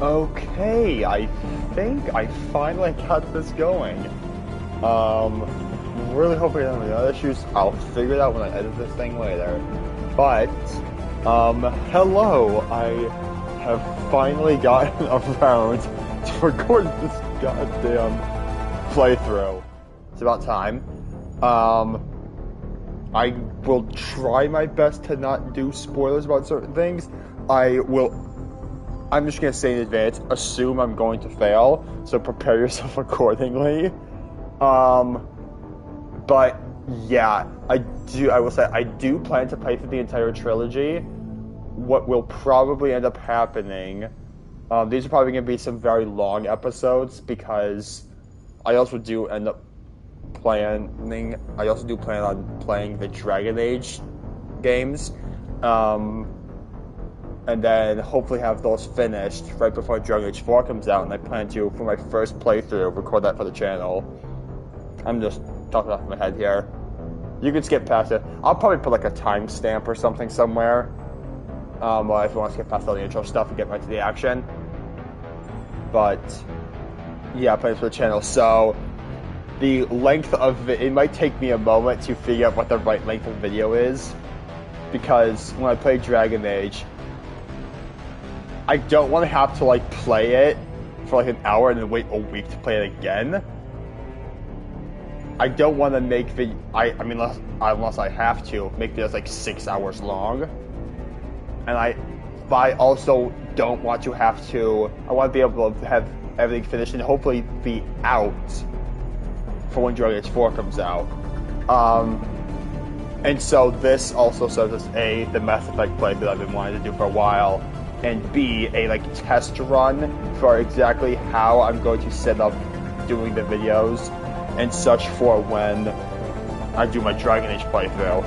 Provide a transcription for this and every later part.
Okay, I think I finally got this going. Really hoping I don't have any other issues. I'll figure it out when I edit this thing later. But, hello. I have finally gotten around to recording this goddamn playthrough. It's about time. I will try my best to not do spoilers about certain things. I'm just gonna say in advance, assume I'm going to fail, so prepare yourself accordingly. But yeah, I will say, I do plan to play through the entire trilogy. What will probably end up happening, these are probably gonna be some very long episodes, because I also do end up I also do plan on playing the Dragon Age games. And then hopefully have those finished right before Dragon Age 4 comes out, and I plan to, for my first playthrough, record that for the channel. I'm just talking off my head here. You can skip past it. I'll probably put like a timestamp or something somewhere. Well, if you want to skip past all the intro stuff and get right to the action. But, yeah, I'm playing for the channel, so the length of it might take me a moment to figure out what the right length of video is, because when I play Dragon Age, I don't want to have to like play it for like an hour and then wait a week to play it again. I don't want to make unless I have to make videos like 6 hours long. But I also don't want to have to. I want to be able to have everything finished and hopefully be out for when Dragon Age 4 comes out. And so this also serves as A, the Mass Effect playthrough that I've been wanting to do for a while, and B, a like test run for exactly how I'm going to set up doing the videos and such for when I do my Dragon Age playthrough.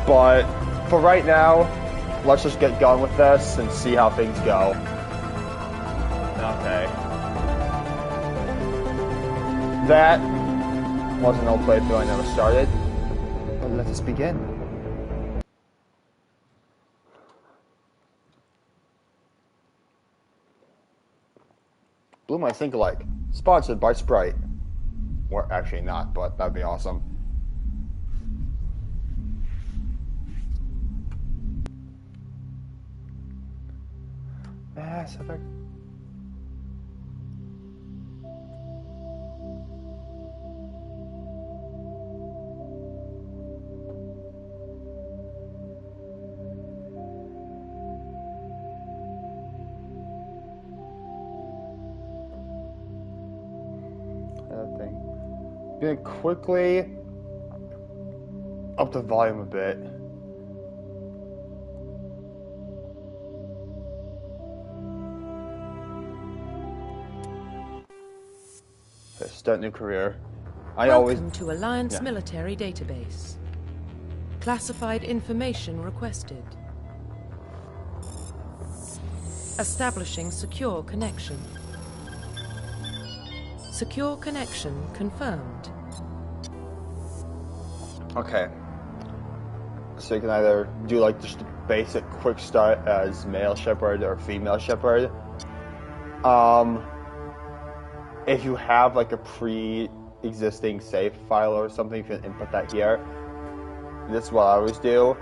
But for right now, let's just get going with this and see how things go. Okay. That was an old playthrough I never started, but let us begin. Blue My Think Alike, sponsored by Sprite. Or actually not, but that'd be awesome. Mass Effect. Gonna quickly up the volume a bit. Okay, start new career. Welcome to Alliance Military Database. Classified information requested. Establishing secure connection. Secure connection confirmed. Okay. So you can either do like just a basic quick start as male shepherd or female shepherd. If you have like a pre-existing save file or something, you can input that here. This is what I always do.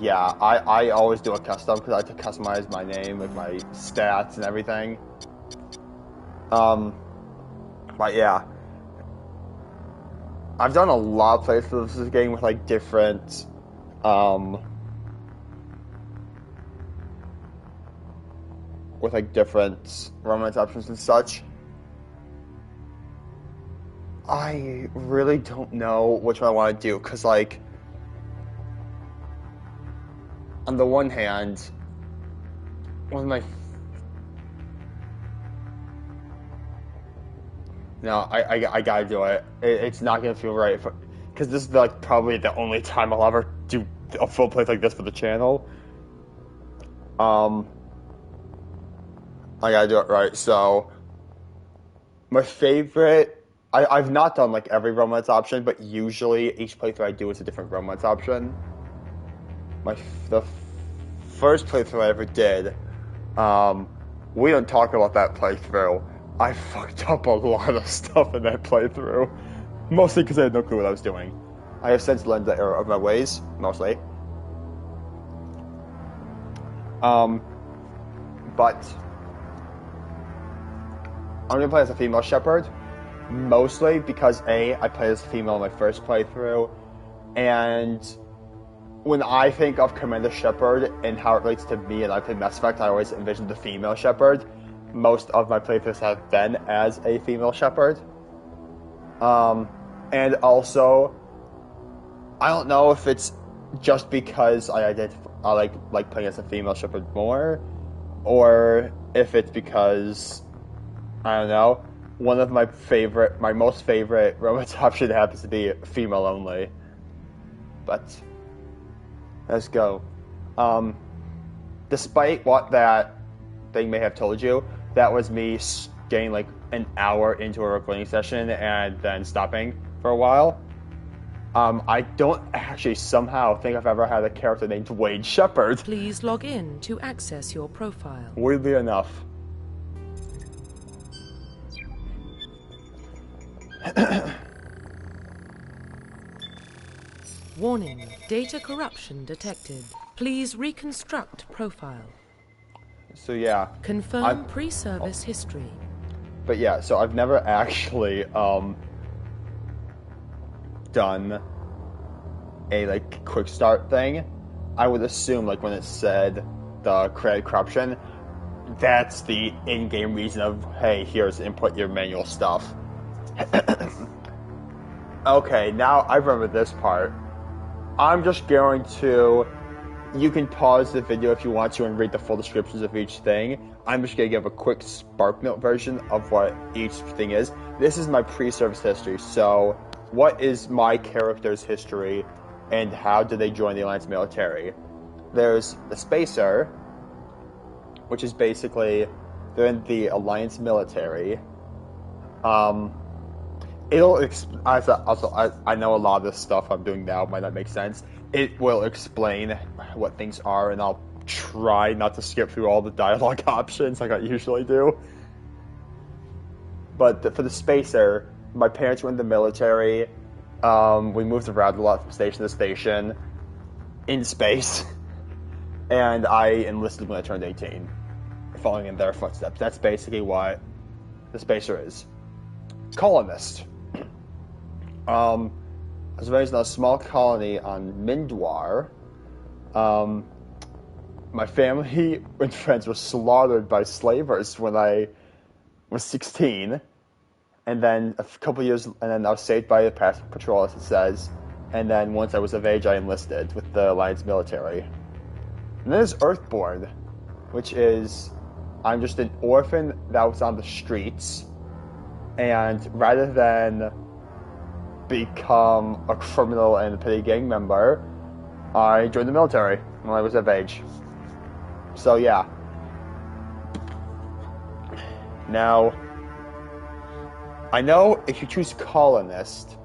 Yeah, I always do a custom because I like to customize my name with my stats and everything. But yeah. I've done a lot of playthroughs of this game with like different, romance options and such. I really don't know which one I want to do, because like, on the one hand, one of my... No, I gotta do it. It's not gonna feel right, because this is like probably the only time I'll ever do a full playthrough like this for the channel. I gotta do it right, so... My favorite... I've not done like every romance option, but usually each playthrough I do is a different romance option. The first playthrough I ever did, we don't talk about that playthrough. I fucked up a lot of stuff in that playthrough. Mostly because I had no clue what I was doing. I have since learned the error of my ways, mostly. But I'm going to play as a female shepherd, mostly because A, I played as a female in my first playthrough, and when I think of Commander Shepard and how it relates to me and I play Mass Effect, I always envision the female shepherd. Most of my playthroughs have been as a female shepherd. And also, I don't know if it's just because I like playing as a female shepherd more, or if it's because, I don't know, one of my most favorite romance option happens to be female only. But let's go. Despite what that thing may have told you, that was me getting like an hour into a recording session and then stopping for a while. I don't actually somehow think I've ever had a character named Wade Shepard. Please log in to access your profile. Weirdly enough. Warning, data corruption detected. Please reconstruct profile. So yeah. Confirm pre-service history. But yeah, so I've never actually done a like quick start thing. I would assume like when it said the create corruption, that's the in-game reason of, hey, here's input your manual stuff. Okay, now I remember this part. I'm just going to, you can pause the video if you want to and read the full descriptions of each thing. I'm just going to give a quick SparkNote version of what each thing is. This is my pre-service history, so what is my character's history and how did they join the Alliance military? There's the Spacer, which is basically, they're in the Alliance military. I know a lot of this stuff I'm doing now might not make sense. It will explain what things are, and I'll try not to skip through all the dialogue options like I usually do. But for the Spacer, my parents were in the military. We moved around a lot from station to station in space, and I enlisted when I turned 18, following in their footsteps. That's basically what the Spacer is. Colonist. I was raised in a small colony on Mindwar. My family and friends were slaughtered by slavers when I was 16. And then a couple years, and then I was saved by the patrol, as it says. And then once I was of age, I enlisted with the Alliance military. And then there's Earthborn, which is, I'm just an orphan that was on the streets. And rather than become a criminal and a petty gang member, I joined the military when I was of age. So yeah. Now, I know if you choose colonist,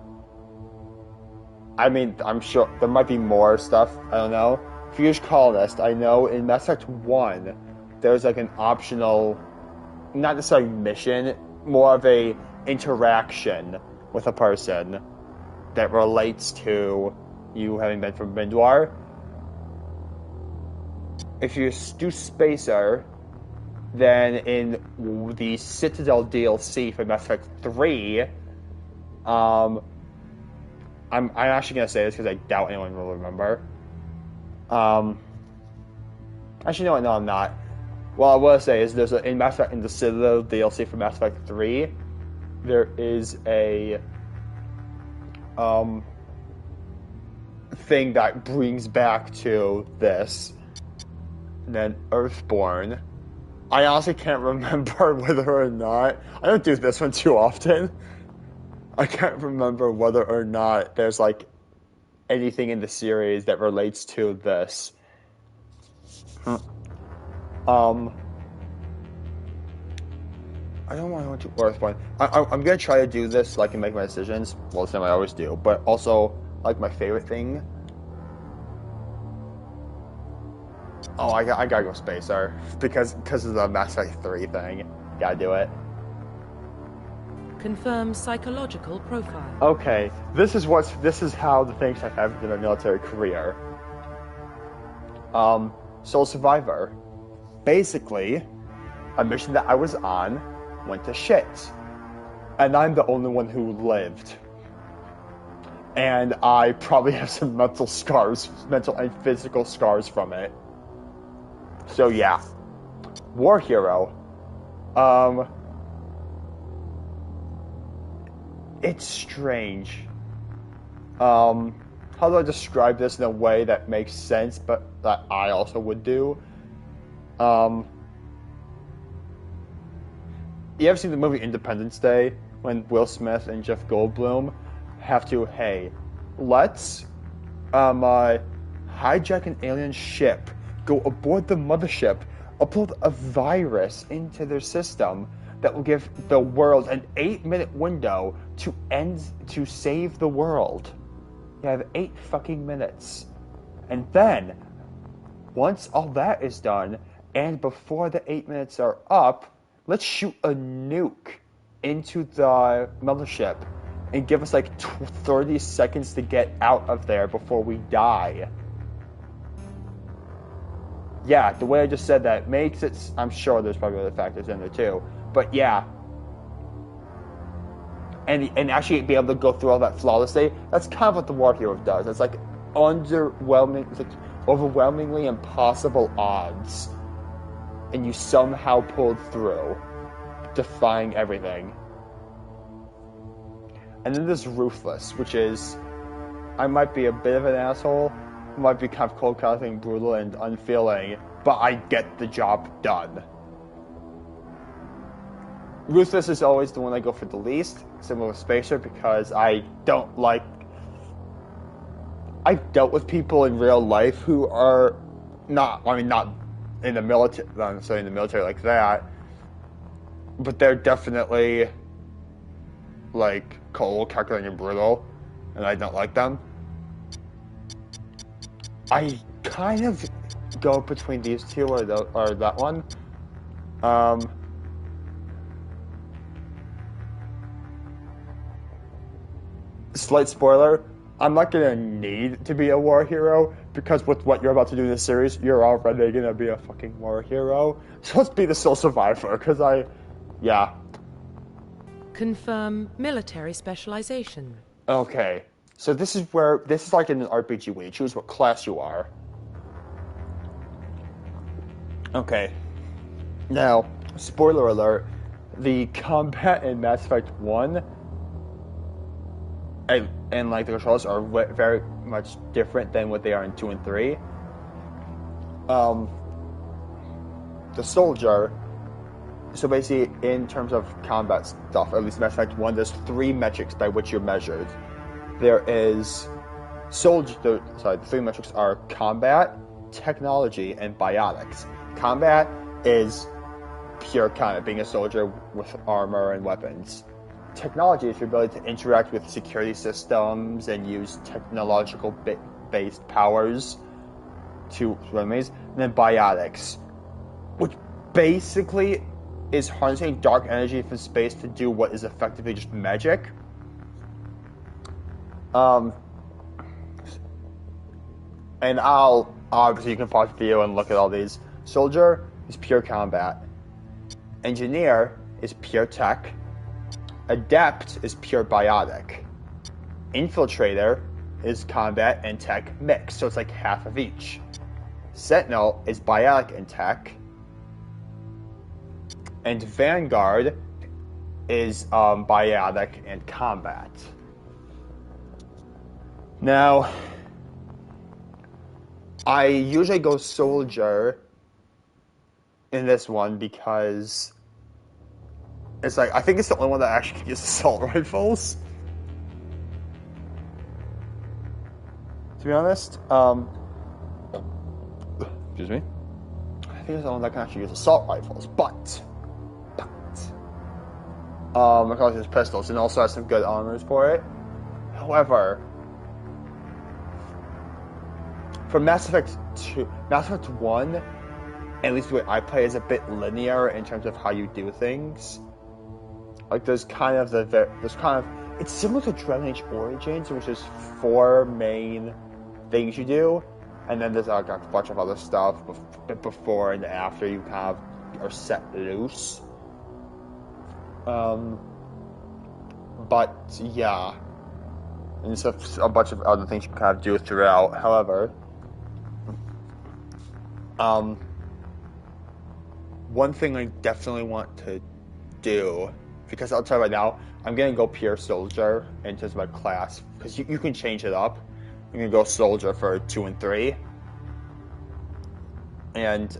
I mean, I'm sure there might be more stuff, I don't know. If you use colonist, I know in Mass Effect 1, there's like an optional, not necessarily mission, more of a interaction with a person that relates to you having been from Mindwar. If you do Spacer, then in the Citadel DLC for Mass Effect 3, I'm actually going to say this because I doubt anyone will remember. Actually, no, I'm not. What I will say is there's in the Citadel DLC for Mass Effect 3, there is a thing that brings back to this. And then Earthborn. I honestly can't remember whether or not, I don't do this one too often. I can't remember whether or not there's like anything in the series that relates to this. I don't want to go to Earthborn. I'm going to try to do this so I can make my decisions. Well, the same I always do. But also, like, my favorite thing. Oh, I gotta go spacer because of the Mass Effect 3 thing. Gotta do it. Confirm psychological profile. Okay, this is how the things have happened in my military career. Soul Survivor. Basically, a mission that I was on went to shit. And I'm the only one who lived. And I probably have some mental and physical scars from it. So yeah. War hero. It's strange. How do I describe this in a way that makes sense, but that I also would do? You ever seen the movie Independence Day when Will Smith and Jeff Goldblum have to, hey, let's hijack an alien ship, go aboard the mothership, upload a virus into their system that will give the world an 8-minute window to save the world. You have 8 fucking minutes. And then, once all that is done, and before the 8 minutes are up, let's shoot a nuke into the mothership and give us like 30 seconds to get out of there before we die. Yeah, the way I just said that makes it... I'm sure there's probably other factors in there too. But yeah. And actually be able to go through all that flawlessly, that's kind of what the war hero does. It's like overwhelmingly impossible odds. And you somehow pulled through, defying everything. And then there's Ruthless, which is... I might be a bit of an asshole, might be kind of cold-cutting, brutal, and unfeeling, but I get the job done. Ruthless is always the one I go for the least, similar with Spacer, because I don't like... I've dealt with people in real life who are not in the military, not necessarily in the military like that, but they're definitely, like, cold, calculating, and brutal, and I don't like them. I kind of go between these two or that one. Slight spoiler, I'm not gonna need to be a war hero, because with what you're about to do in this series, you're already gonna be a fucking war hero. So let's be the Soul Survivor, because yeah. Confirm military specialization. Okay. So this is like in an RPG where you choose what class you are. Okay. Now, spoiler alert, the combat in Mass Effect 1 and like the controls are very much different than what they are in 2 and 3. The soldier, so basically in terms of combat stuff, at least Mass Effect 1, there's 3 metrics by which you're measured. There is the 3 metrics are combat, technology, and biotics. Combat is pure combat, being a soldier with armor and weapons. Technology is your ability to interact with security systems and use technological-based powers to enemies. And then biotics, which basically is harnessing dark energy from space to do what is effectively just magic. And obviously you can pause the video and look at all these. Soldier is pure combat. Engineer is pure tech. Adept is pure biotic. Infiltrator is combat and tech mixed, so it's like half of each. Sentinel is biotic and tech. And Vanguard is biotic and combat. Now, I usually go soldier in this one because it's like, I think it's the only one that actually can use assault rifles. To be honest, excuse me. I think it's the one that can actually use assault rifles, but it also uses pistols and also has some good armors for it. However, for Mass Effect Mass Effect 1, at least the way I play, is a bit linear in terms of how you do things. Like it's similar to Dragon Age Origins, which is 4 main things you do, and then there's like a bunch of other stuff before and after you kind of are set loose. But yeah, and there's a bunch of other things you can kind of do throughout. However, one thing I definitely want to do, because I'll tell you right now, I'm gonna go pure soldier in terms of my class, because you can change it up. I'm gonna go soldier for 2 and 3, and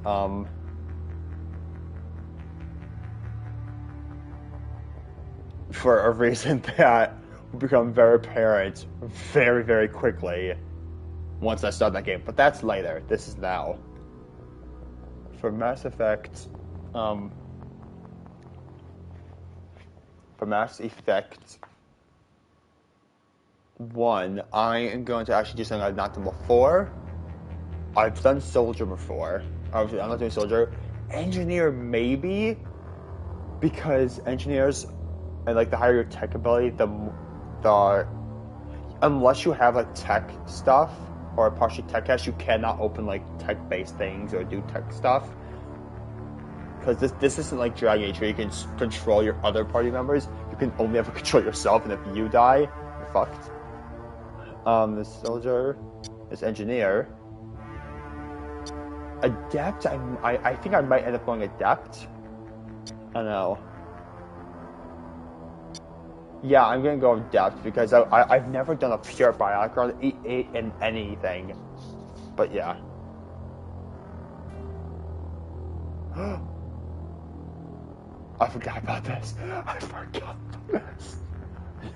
for a reason that will become very apparent very, very quickly once I start that game. But that's later. This is now. For Mass Effect, for Mass Effect 1, I am going to actually do something I've not done before. I've done soldier before. Obviously, I'm not doing soldier. Engineer, maybe, because engineers, and like the higher your tech ability, the unless you have like tech stuff or a partially tech cast, you cannot open like tech-based things or do tech stuff. Because this isn't like Dragon Age where you can control your other party members. You can only ever control yourself, and if you die, you're fucked. This soldier, this engineer, adept. I think I might end up going adept. I don't know. Yeah, I'm gonna go adept because I've never done a pure biotic run in anything. But yeah. I forgot about this.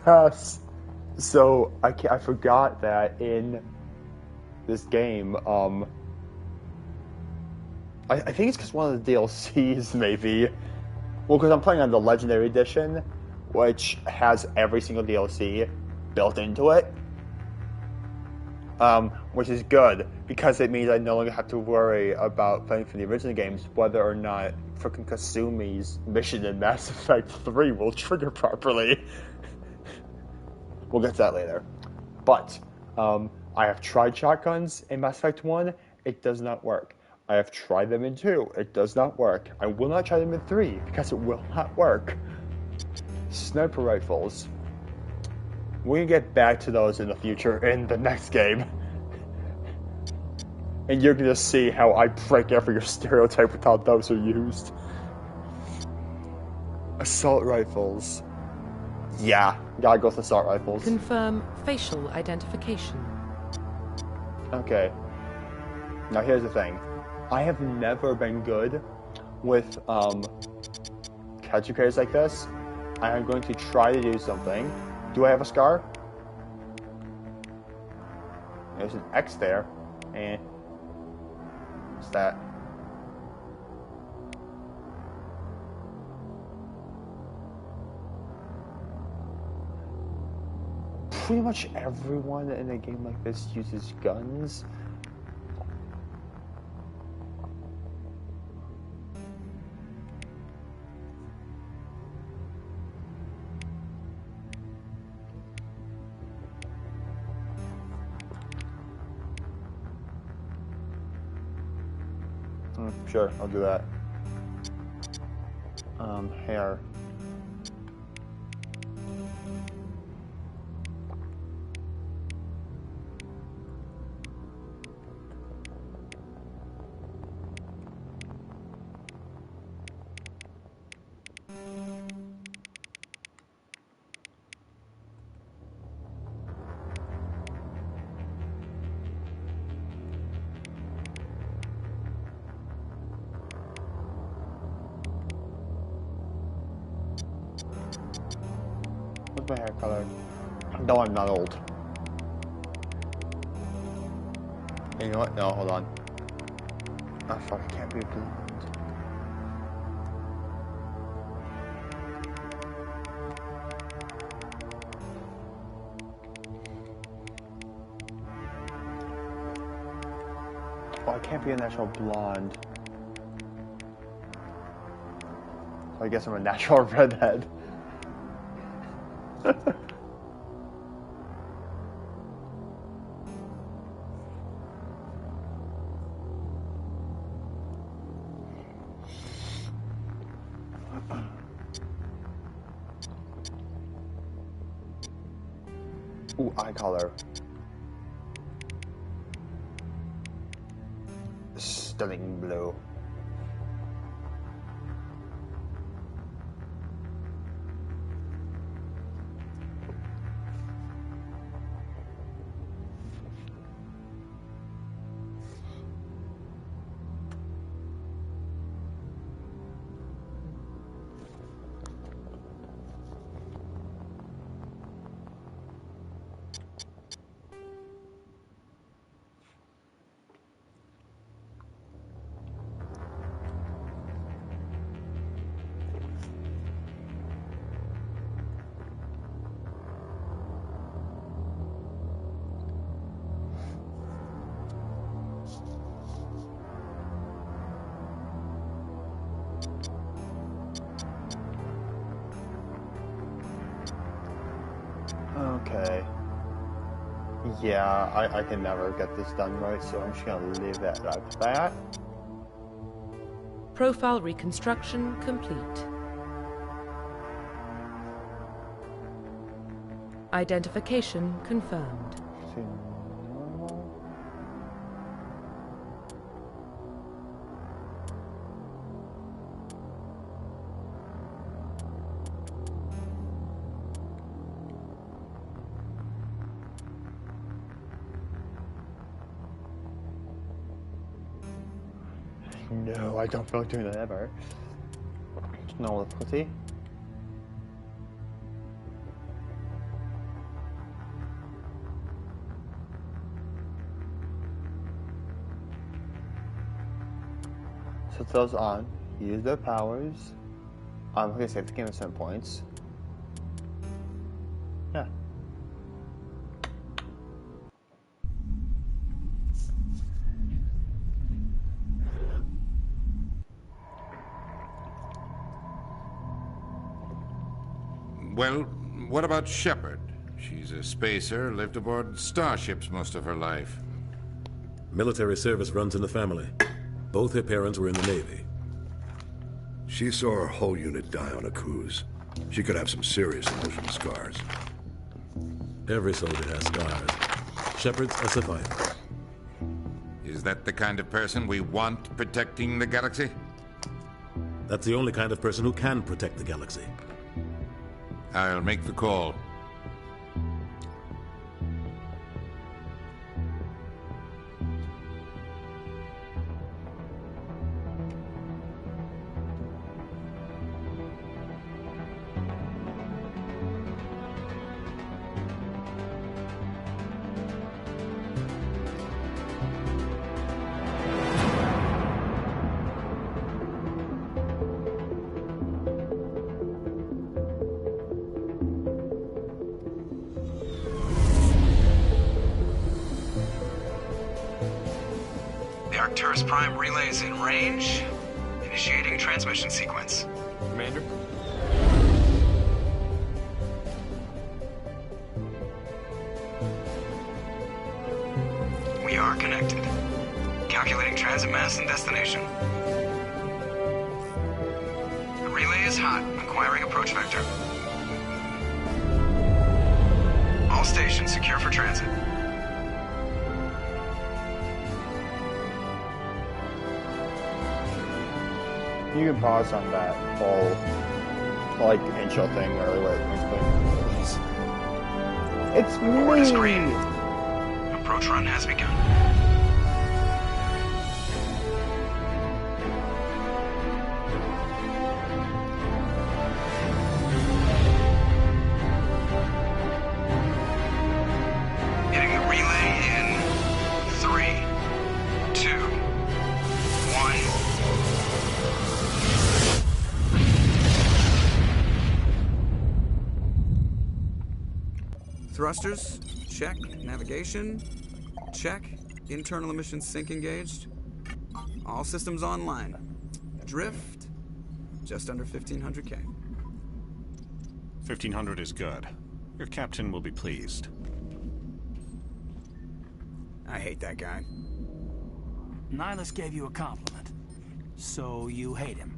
Yes. So I forgot that in this game, I think it's because one of the DLCs maybe. Well, because I'm playing on the Legendary Edition, which has every single DLC built into it. Which is good, because it means I no longer have to worry about playing for the original games whether or not frickin' Kasumi's mission in Mass Effect 3 will trigger properly. We'll get to that later. But, I have tried shotguns in Mass Effect 1, it does not work. I have tried them in 2, it does not work. I will not try them in 3, because it will not work. Sniper rifles. We're gonna get back to those in the future in the next game. And you're gonna see how I break every stereotype with how those are used. Assault rifles. Yeah, gotta go with assault rifles. Confirm facial identification. Okay. Now here's the thing. I have never been good with catch cards like this. I am going to try to do something. Do I have a scar? There's an X there. And what's that? Pretty much everyone in a game like this uses guns. Sure, I'll do that. Hair. What's my hair color? No, I'm not old. You know what? No, hold on. Oh fuck, I can't be blonde. Oh, be a natural blonde. So I guess I'm a natural redhead. Ooh, eye color. Stunning blue. Okay. Yeah, I can never get this done right, so I'm just gonna leave that like that. Profile reconstruction complete. Identification confirmed. See, normal. No, I don't feel like doing that ever. No difficulty. Set those on. Use their powers. I'm gonna save the game at certain points. Yeah. Well, what about Shepard? She's a spacer, lived aboard starships most of her life. Military service runs in the family. Both her parents were in the Navy. She saw her whole unit die on a cruise. She could have some serious emotional scars. Every soldier has scars. Shepard's a survivor. Is that the kind of person we want protecting the galaxy? That's the only kind of person who can protect the galaxy. I'll make the call. Arcturus Prime relay is in range. Initiating transmission sequence. Commander? We are connected. Calculating transit mass and destination. The relay is hot. Acquiring approach vector. All stations secure for transit. You can pause on that whole, like, intro thing earlier where it explains. It's Board is me! green. Approach run has begun. Hitting the relay in 3, 2, 1. Thrusters, check. Navigation, check. Internal emissions sync engaged. All systems online. Drift, just under 1,500K. 1,500 is good. Your captain will be pleased. I hate that guy. Nihilus gave you a compliment, so you hate him.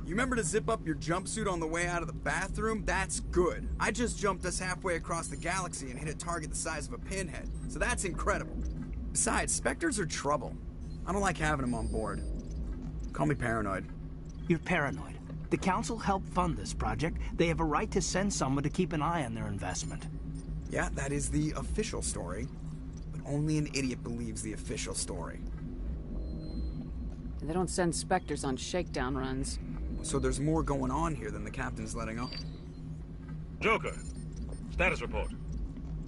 You remember to zip up your jumpsuit on the way out of the bathroom? That's good. I just jumped us halfway across the galaxy and hit a target the size of a pinhead, so that's incredible. Besides, Spectres are trouble. I don't like having them on board. Call me paranoid. You're paranoid. The Council helped fund this project. They have a right to send someone to keep an eye on their investment. Yeah, that is the official story. But only an idiot believes the official story. They don't send Spectres on shakedown runs. So there's more going on here than the captain's letting on. Joker, status report.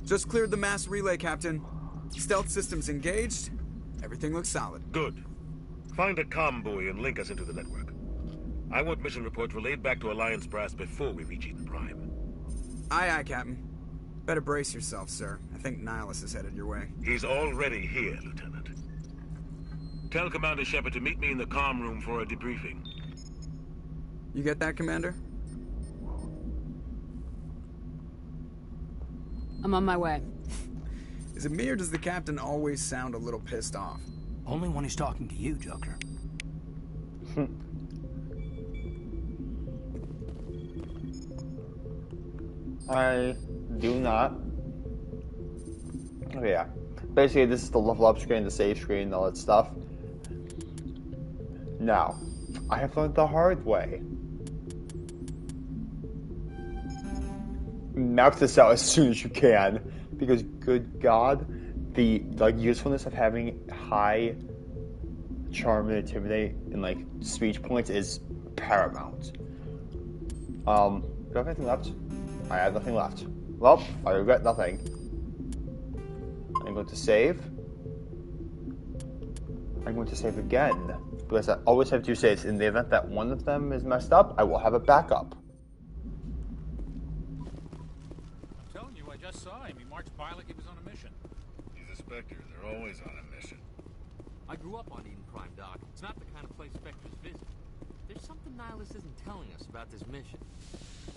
Just cleared the mass relay, Captain. Stealth systems engaged. Everything looks solid. Good. Find a comm buoy and link us into the network. I want mission reports relayed back to Alliance brass before we reach Eden Prime. Aye, aye, Captain. Better brace yourself, sir. I think Nihilus is headed your way. He's already here, Lieutenant. Tell Commander Shepard to meet me in the comm room for a debriefing. You get that, Commander? I'm on my way. Is it me or does the Captain always sound a little pissed off? Only when he's talking to you, Joker. I do not. Oh yeah. Basically, this is the level up screen, the save screen, all that stuff. Now, I have learned the hard way. Max this out as soon as you can, because good God, the usefulness of having high charm and intimidate and speech points is paramount. Do I have anything left? I have nothing left. Well, I regret nothing. I'm going to save. I'm going to save again, because I always have two saves. In the event that one of them is messed up, I will have a backup. I'm telling you, I just saw him. He marched by like he was on a mission. He's a Spectre. They're always on a mission. I grew up on Eden Prime, Doc. It's not the kind of place Spectres visit. There's something Nihilus isn't telling us about this mission.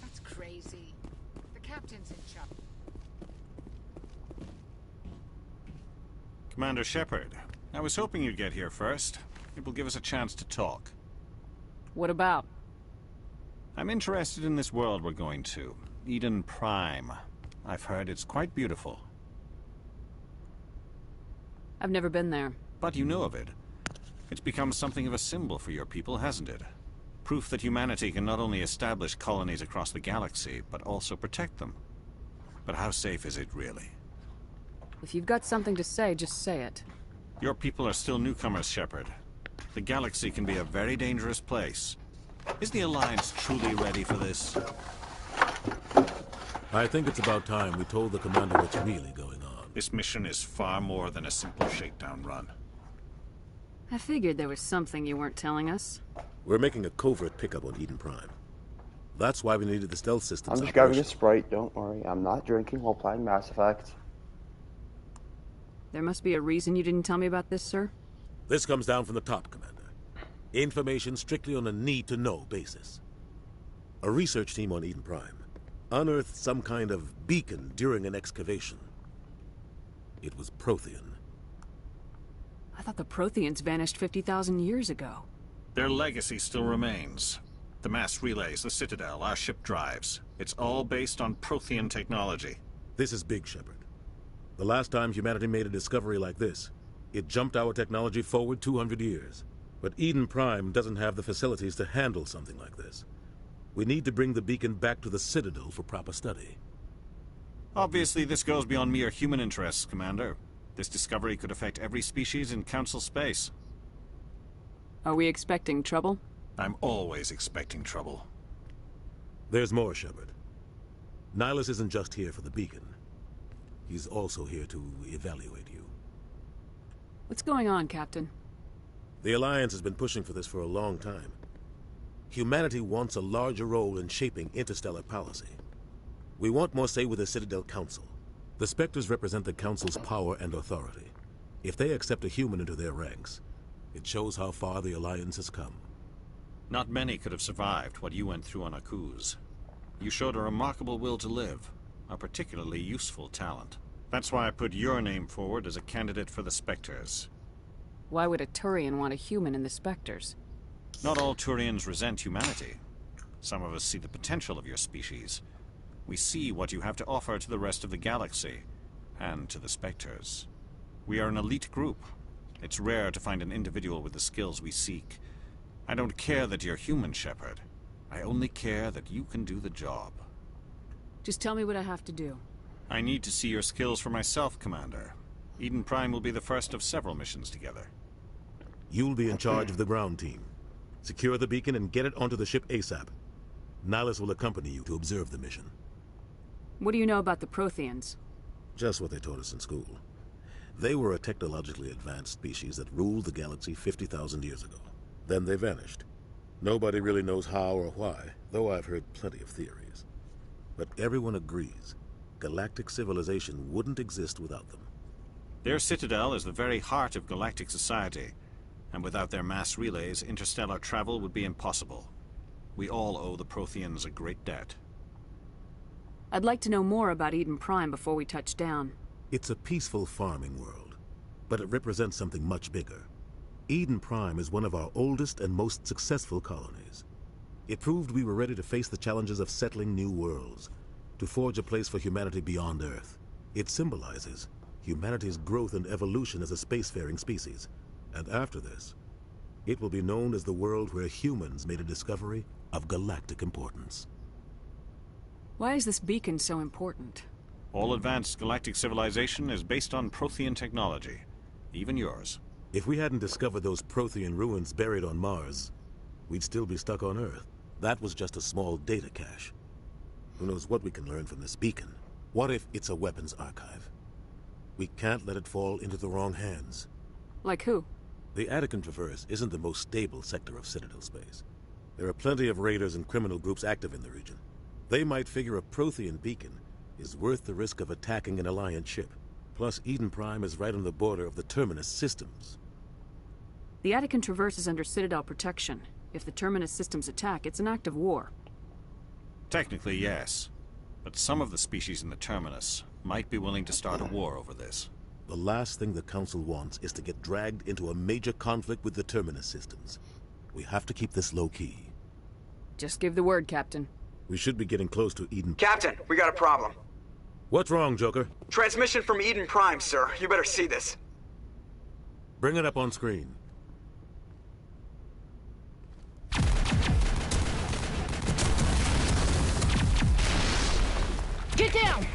That's crazy. The captain's in trouble. Commander Shepard, I was hoping you'd get here first. It will give us a chance to talk. What about? I'm interested in this world we're going to. Eden Prime. I've heard it's quite beautiful. I've never been there. But you know of it. It's become something of a symbol for your people, hasn't it? Proof that humanity can not only establish colonies across the galaxy, but also protect them. But how safe is it, really? If you've got something to say, just say it. Your people are still newcomers, Shepard. The galaxy can be a very dangerous place. Is the Alliance truly ready for this? I think it's about time we told the Commander what's really going on. This mission is far more than a simple shakedown run. I figured there was something you weren't telling us. We're making a covert pickup on Eden Prime. That's why we needed the stealth systems. I'm just grabbing a Sprite, don't worry. I'm not drinking while playing Mass Effect. There must be a reason you didn't tell me about this, sir? This comes down from the top, Commander. Information strictly on a need-to-know basis. A research team on Eden Prime unearthed some kind of beacon during an excavation. It was Prothean. I thought the Protheans vanished 50,000 years ago. Their legacy still remains. The mass relays, the Citadel, our ship drives. It's all based on Prothean technology. This is big, Shepard. The last time humanity made a discovery like this, it jumped our technology forward 200 years. But Eden Prime doesn't have the facilities to handle something like this. We need to bring the beacon back to the Citadel for proper study. Obviously, this goes beyond mere human interests, Commander. This discovery could affect every species in Council space. Are we expecting trouble? I'm always expecting trouble. There's more, Shepard. Nihilus isn't just here for the beacon. He's also here to evaluate you. What's going on, Captain? The Alliance has been pushing for this for a long time. Humanity wants a larger role in shaping interstellar policy. We want more say with the Citadel Council. The Spectres represent the Council's power and authority. If they accept a human into their ranks, It shows how far the Alliance has come. Not many could have survived what you went through on Akuz. You showed a remarkable will to live, a particularly useful talent. That's why I put your name forward as a candidate for the Spectres. Why would a Turian want a human in the Spectres? Not all Turians resent humanity. Some of us see the potential of your species. We see what you have to offer to the rest of the galaxy, and to the Spectres. We are an elite group. It's rare to find an individual with the skills we seek. I don't care that you're human, Shepard. I only care that you can do the job. Just tell me what I have to do. I need to see your skills for myself, Commander. Eden Prime will be the first of several missions together. You'll be in charge of the ground team. Secure the beacon and get it onto the ship ASAP. Nihilus will accompany you to observe the mission. What do you know about the Protheans? Just what they taught us in school. They were a technologically advanced species that ruled the galaxy 50,000 years ago. Then they vanished. Nobody really knows how or why, though I've heard plenty of theories. But everyone agrees, galactic civilization wouldn't exist without them. Their citadel is the very heart of galactic society, and without their mass relays, interstellar travel would be impossible. We all owe the Protheans a great debt. I'd like to know more about Eden Prime before we touch down. It's a peaceful farming world, but it represents something much bigger. Eden Prime is one of our oldest and most successful colonies. It proved we were ready to face the challenges of settling new worlds, to forge a place for humanity beyond Earth. It symbolizes humanity's growth and evolution as a spacefaring species. And after this, it will be known as the world where humans made a discovery of galactic importance. Why is this beacon so important? All advanced galactic civilization is based on Prothean technology, even yours. If we hadn't discovered those Prothean ruins buried on Mars, we'd still be stuck on Earth. That was just a small data cache. Who knows what we can learn from this beacon? What if it's a weapons archive? We can't let it fall into the wrong hands. Like who? The Attican Traverse isn't the most stable sector of Citadel space. There are plenty of raiders and criminal groups active in the region. They might figure a Prothean beacon is worth the risk of attacking an Alliance ship. Plus, Eden Prime is right on the border of the Terminus systems. The Attican Traverse is under Citadel protection. If the Terminus systems attack, it's an act of war. Technically, yes. But some of the species in the Terminus might be willing to start a war over this. The last thing the Council wants is to get dragged into a major conflict with the Terminus systems. We have to keep this low-key. Just give the word, Captain. We should be getting close to Eden... Captain, we got a problem. What's wrong, Joker? Transmission from Eden Prime, sir. You better see this. Bring it up on screen. Get down!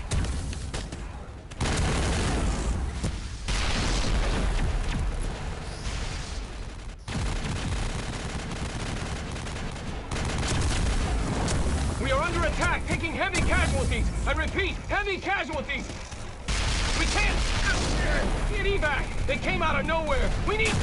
We are under attack, taking heavy casualties. I repeat, heavy casualties. We can't get evac. They came out of nowhere. We need...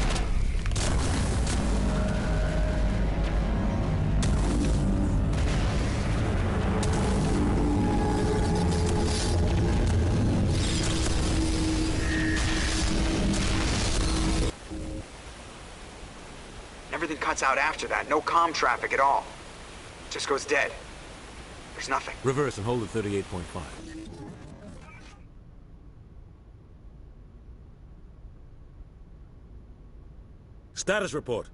Everything cuts out after that. No comm traffic at all. Just goes dead. There's nothing. Reverse and hold at 38.5. Status report.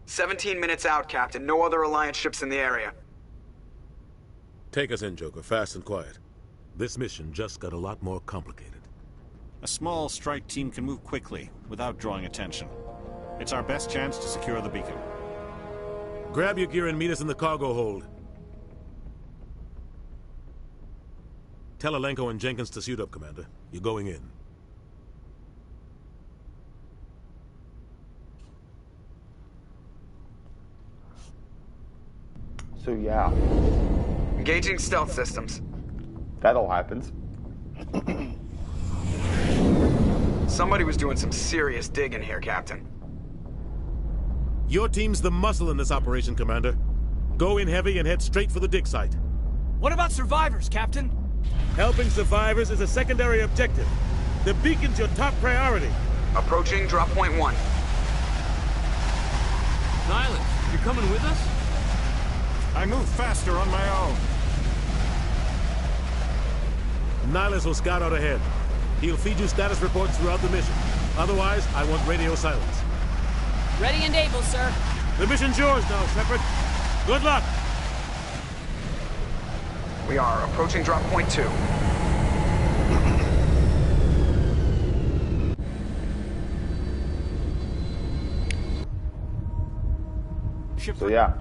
17 minutes out, Captain. No other Alliance ships in the area. Take us in, Joker. Fast and quiet. This mission just got a lot more complicated. A small strike team can move quickly, without drawing attention. It's our best chance to secure the beacon. Grab your gear and meet us in the cargo hold. Tell Alenko and Jenkins to suit up, Commander. You're going in. So yeah. Engaging stealth systems. That all happens. Somebody was doing some serious digging here, Captain. Your team's the muscle in this operation, Commander. Go in heavy and head straight for the dig site. What about survivors, Captain? Helping survivors is a secondary objective. The beacon's your top priority. Approaching drop point 1. You coming with us? I move faster on my own. Nihilus will scout out ahead. He'll feed you status reports throughout the mission. Otherwise, I want radio silence. Ready and able, sir. The mission's yours now, Shepard. Good luck. We are approaching drop point 2. So yeah.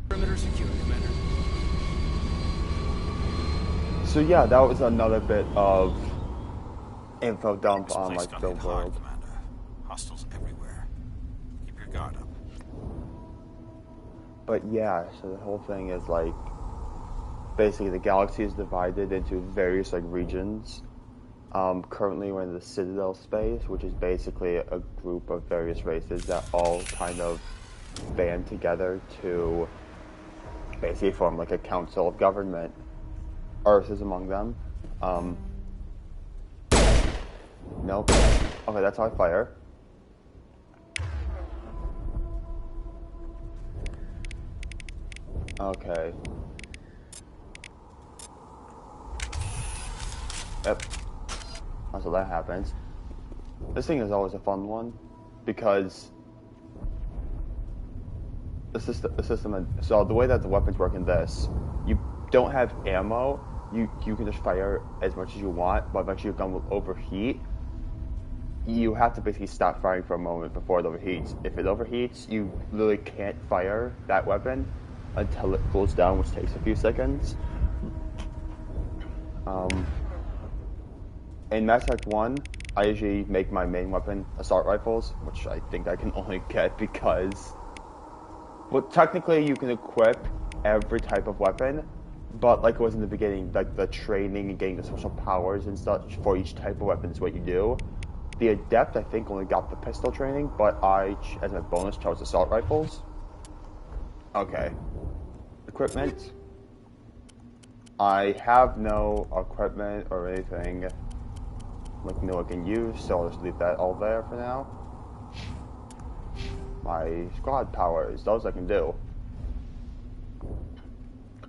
Perimeter secure, Commander. So yeah, that was another bit of info dump on like the world. Commander. Hostiles everywhere. Keep your guard up. But yeah, so the whole thing is like basically the galaxy is divided into various like regions. Currently we're in the Citadel space, which is basically a group of various races that all kind of band together to basically form like a council of government. Earth is among them. Nope. Okay, that's how I fire. Okay. Yep. So that happens. This thing is always a fun one because the system. So the way that the weapons work in this, you don't have ammo. You can just fire as much as you want, but eventually your gun will overheat. You have to basically stop firing for a moment before it overheats. If it overheats, you literally can't fire that weapon until it cools down, which takes a few seconds. In Mass Effect 1, I usually make my main weapon assault rifles, which I think I can only get because... Well, technically you can equip every type of weapon, but like it was in the beginning, like the training and getting the special powers and stuff for each type of weapon is what you do. The Adept, I think, only got the pistol training, but I, as a bonus, chose assault rifles. Okay. Equipment. I have no equipment or anything like new I can use, so I'll just leave that all there for now. My squad powers, those I can do.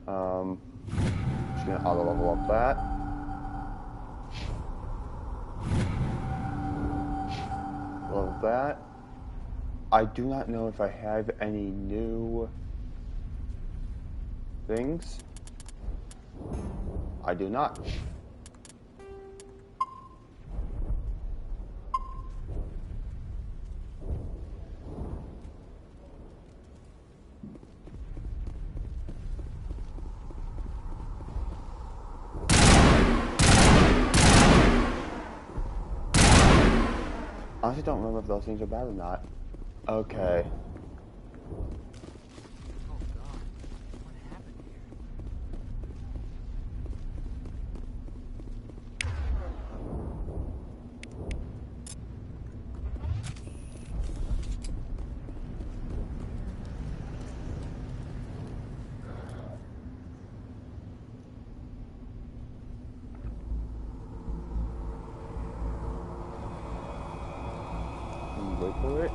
Just gonna auto level up that. Love that. I do not know if I have any new things. I do not. I honestly don't remember if those things are bad or not. Okay. Wait for it.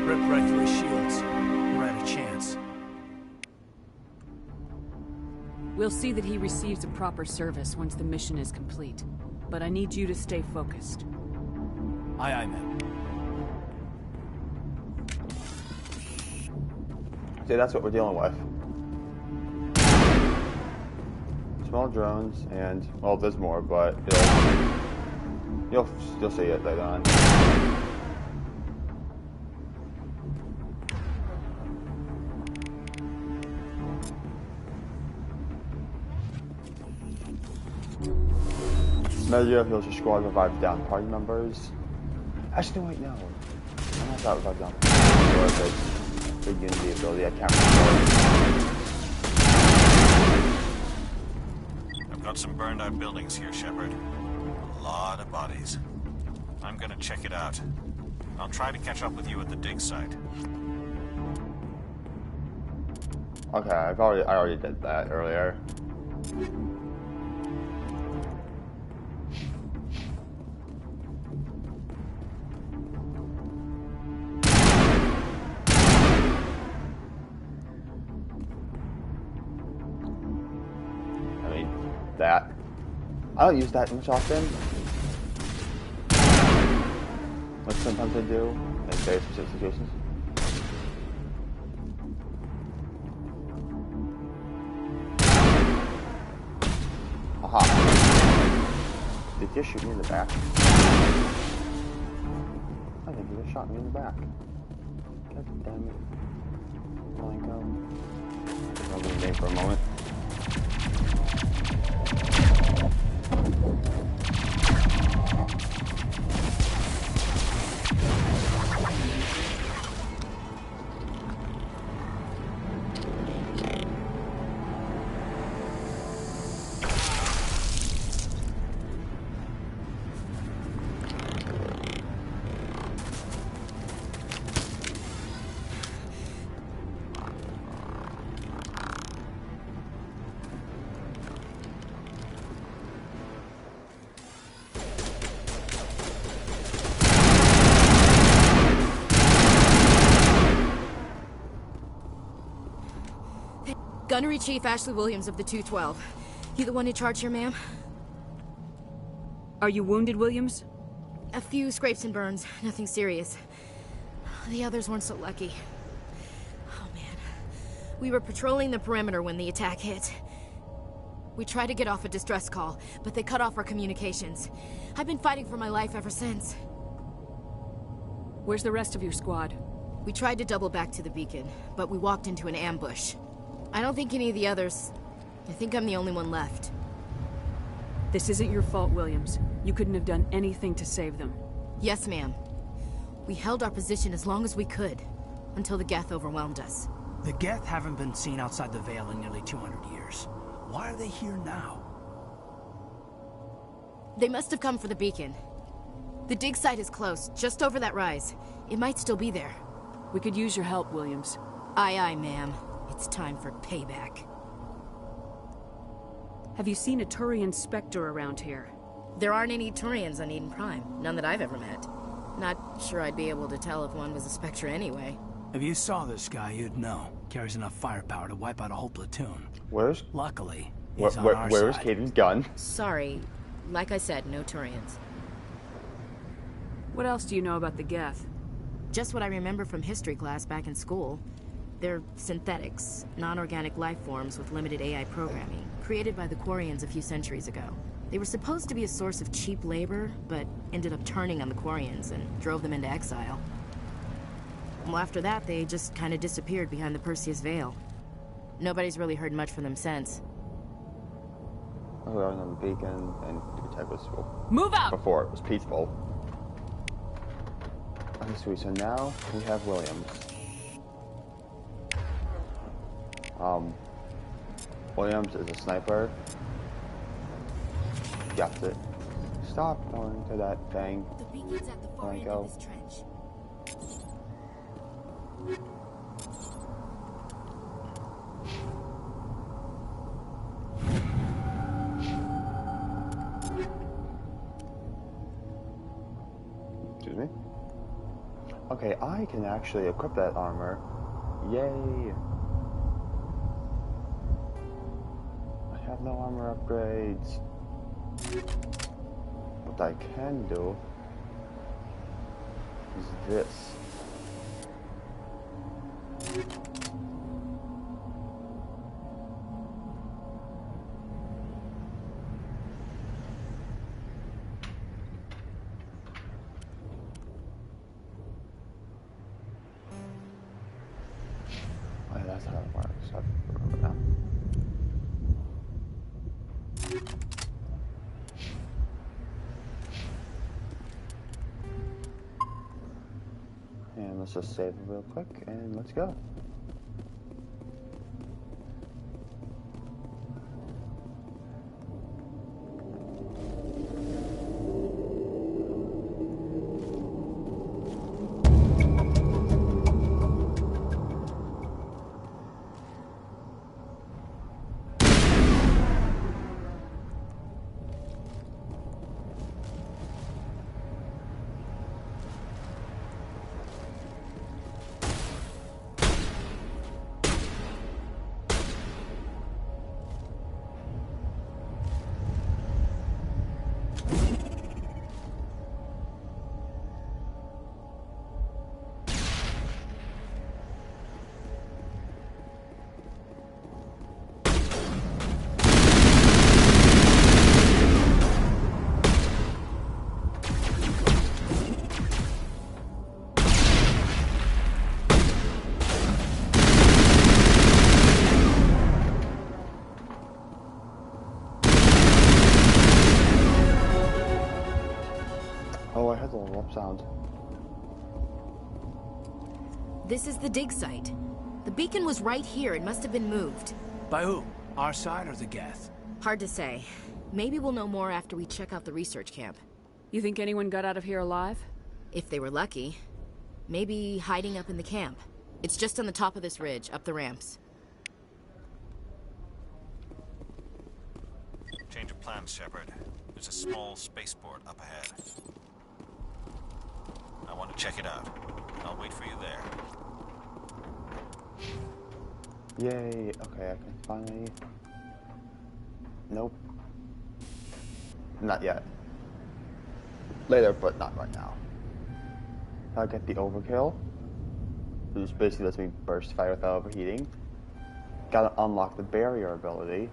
Rip right through his shields. We're at a chance. We'll see that he receives a proper service once the mission is complete. But I need you to stay focused. Aye, aye, ma'am. See, that's what we're dealing with. Small drones, and, well, there's more, but you'll see it later on. Measure heals your squad, revive down party members. Actually, wait, no. I'm not that revive down. Or if it's the unity ability, I can't remember. found some burned out buildings here, Shepard. A lot of bodies. I'm gonna check it out. I'll try to catch up with you at the dig site. Okay, I already did that earlier. I mean, that. I don't use that much often. But sometimes I do, in very specific situations. Aha. Did you shoot me in the back? I think you just shot me in the back. God damn it. Blanco. I'll be for a moment. Gunnery Chief Ashley Williams of the 212. You the one in charge here, ma'am? Are you wounded, Williams? A few scrapes and burns, nothing serious. The others weren't so lucky. Oh man. We were patrolling the perimeter when the attack hit. We tried to get off a distress call, but they cut off our communications. I've been fighting for my life ever since. Where's the rest of your squad? We tried to double back to the beacon, but we walked into an ambush. I don't think any of the others... I think I'm the only one left. This isn't your fault, Williams. You couldn't have done anything to save them. Yes, ma'am. We held our position as long as we could, until the Geth overwhelmed us. The Geth haven't been seen outside the Veil in nearly 200 years. Why are they here now? They must have come for the beacon. The dig site is close, just over that rise. It might still be there. We could use your help, Williams. Aye, aye, ma'am. It's time for payback. Have you seen a Turian Spectre around here? There aren't any Turians on Eden Prime. None that I've ever met. Not sure I'd be able to tell if one was a Spectre anyway. If you saw this guy, you'd know. Carries enough firepower to wipe out a whole platoon. Luckily, he's on our where's side. Caden's gun? Sorry. Like I said, no Turians. What else do you know about the Geth? Just what I remember from history class back in school. They're synthetics, non-organic life forms with limited AI programming, created by the Quarians a few centuries ago. They were supposed to be a source of cheap labor, but ended up turning on the Quarians and drove them into exile. Well, after that, they just kind of disappeared behind the Perseus Veil. Nobody's really heard much from them since. We were on the beacon, and the attack was Move out! Before it was peaceful. Okay, sweet. So now we have Williams. Williams is a sniper. Got it. Stop going to that thing. The beacon's at the far end of this trench. Excuse me? Okay, I can actually equip that armor. Yay! I have no armor upgrades. What I can do is this. Oh, yeah, that's how it works. I remember now. And let's just save it real quick and let's go. Oh, sound. This is the dig site. The beacon was right here. It must have been moved. By who? Our side or the Geth? Hard to say. Maybe we'll know more after we check out the research camp. You think anyone got out of here alive? If they were lucky. Maybe hiding up in the camp. It's just on the top of this ridge, up the ramps. Change of plans, Shepard. There's a small spaceport up ahead. I want to check it out. I'll wait for you there. Yay. Okay, I can finally... Nope. Not yet. Later, but not right now. I'll get the overkill. Which basically lets me burst fire without overheating. Gotta unlock the barrier ability.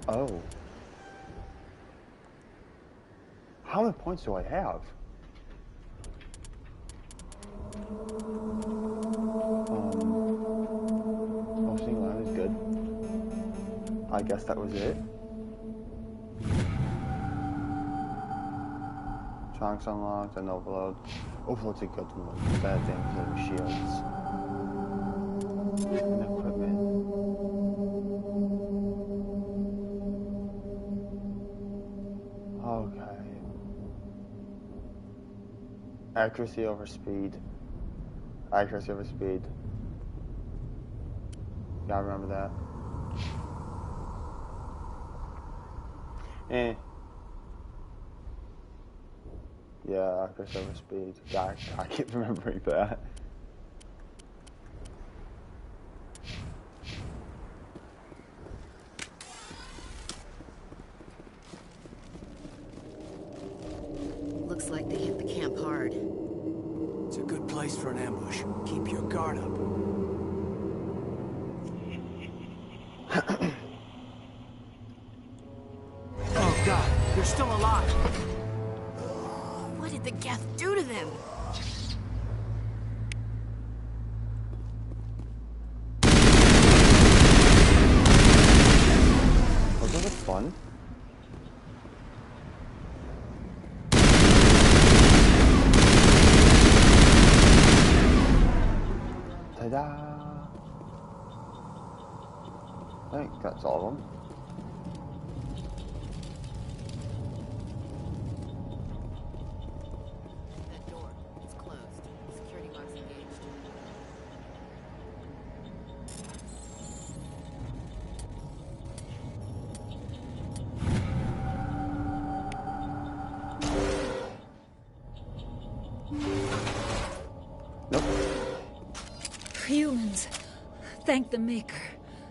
Oh. How many points do I have? Oh, single line is good. I guess that was it. Chunks unlocked and overload. Overload's a good one. Bad things like shields. And equipment. Okay. Accuracy over speed. Accuracy over speed. Gotta remember that. Yeah, accuracy over speed. I keep remembering that. Looks like they hit the camp hard. It's a good place for an ambush. Keep your guard up. Oh God, they're still alive. What did the Geth do to them? Was that fun? Ta-da! I think that's all of them. That door, it's closed. Security locks engaged. Humans. Thank the Maker.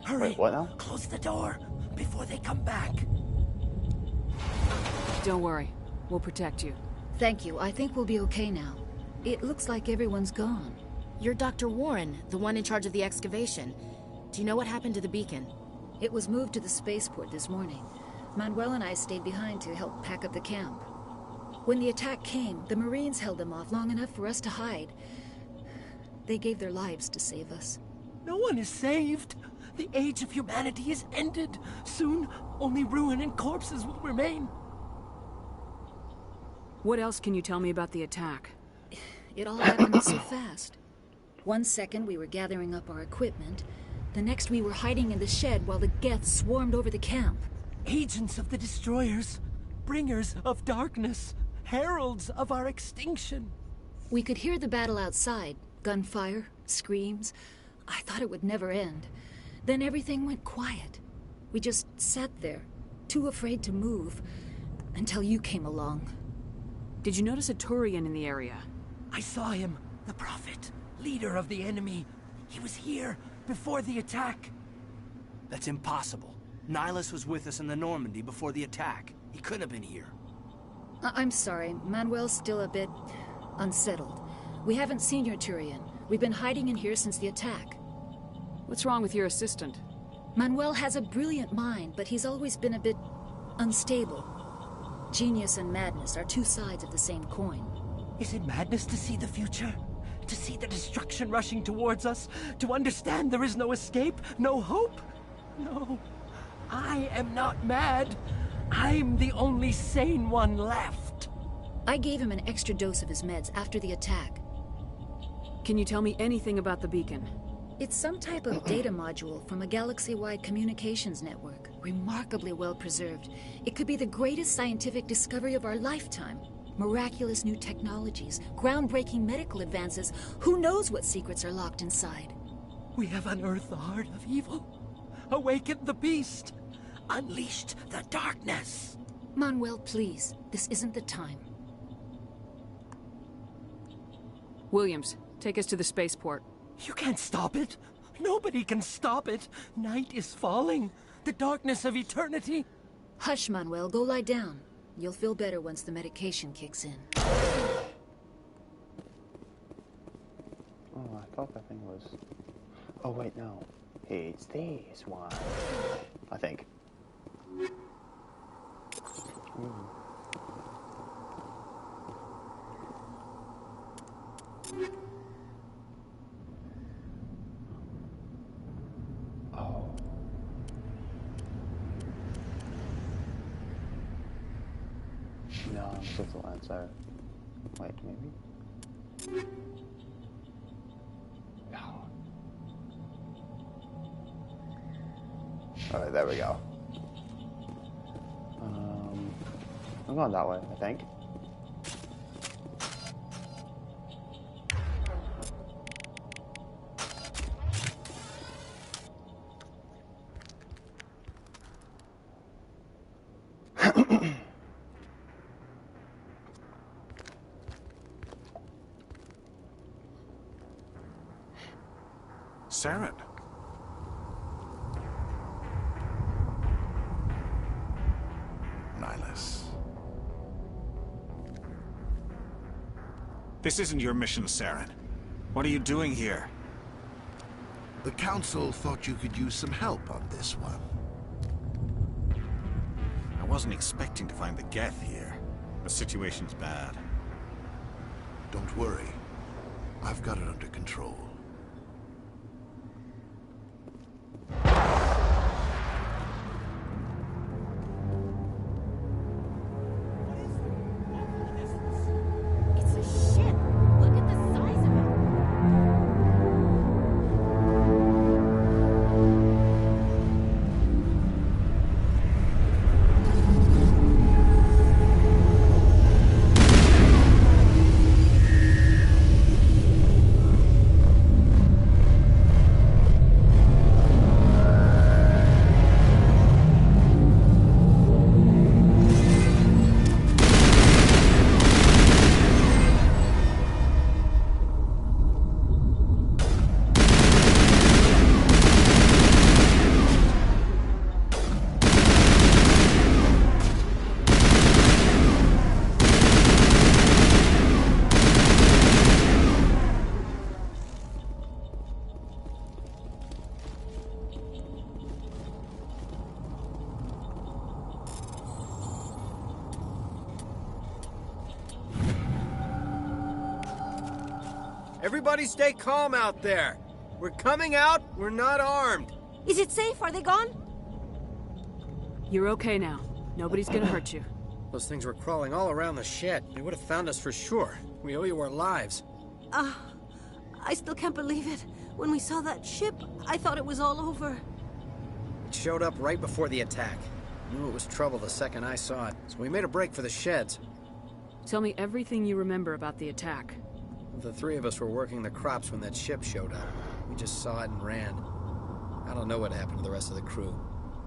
Hurry. Wait, what now? Close the door before they come back. Don't worry. We'll protect you. Thank you. I think we'll be okay now. It looks like everyone's gone. You're Dr. Warren, the one in charge of the excavation. Do you know what happened to the beacon? It was moved to the spaceport this morning. Manuel and I stayed behind to help pack up the camp. When the attack came, the Marines held them off long enough for us to hide. They gave their lives to save us. No one is saved. The age of humanity is ended. Soon, only ruin and corpses will remain. What else can you tell me about the attack? It all happened so fast. 1 second we were gathering up our equipment. The next we were hiding in the shed while the Geth swarmed over the camp. Agents of the destroyers. Bringers of darkness. Heralds of our extinction. We could hear the battle outside. Gunfire, screams. I thought it would never end. Then everything went quiet. We just sat there, too afraid to move, until you came along. Did you notice a Turian in the area? I saw him, the Prophet, leader of the enemy. He was here before the attack. That's impossible. Nihilus was with us in the Normandy before the attack. He couldn't have been here. I'm sorry, Manuel's still a bit unsettled. We haven't seen your Turian. We've been hiding in here since the attack. What's wrong with your assistant? Manuel has a brilliant mind, but he's always been a bit unstable. Genius and madness are two sides of the same coin. Is it madness to see the future? To see the destruction rushing towards us? To understand there is no escape? No hope? No. I am not mad. I'm the only sane one left. I gave him an extra dose of his meds after the attack. Can you tell me anything about the beacon? It's some type of data module from a galaxy-wide communications network. Remarkably well preserved. It could be the greatest scientific discovery of our lifetime. Miraculous new technologies, groundbreaking medical advances. Who knows what secrets are locked inside? We have unearthed the heart of evil. Awakened the beast. Unleashed the darkness. Manuel, please. This isn't the time. Williams, take us to the spaceport. You can't stop it. Nobody can stop it. Night is falling. The darkness of eternity. Hush, Manuel. Go lie down. You'll feel better once the medication kicks in. Oh, I thought that thing was... Oh, wait, no. It's this one. I think. Oh. No, I'm supposed to lens there. Wait, maybe? No. Alright, there we go. I'm going that way, I think. Saren. Nihilus. This isn't your mission, Saren. What are you doing here? The Council thought you could use some help on this one. I wasn't expecting to find the Geth here. The situation's bad. Don't worry. I've got it under control. Everybody stay calm out there. We're coming out, we're not armed. Is it safe? Are they gone? You're okay now. Nobody's gonna hurt you. Those things were crawling all around the shed. They would have found us for sure. We owe you our lives. I still can't believe it. When we saw that ship, I thought it was all over. It showed up right before the attack. Knew it was trouble the second I saw it, so we made a break for the sheds. Tell me everything you remember about the attack. The three of us were working the crops when that ship showed up. We just saw it and ran. I don't know what happened to the rest of the crew.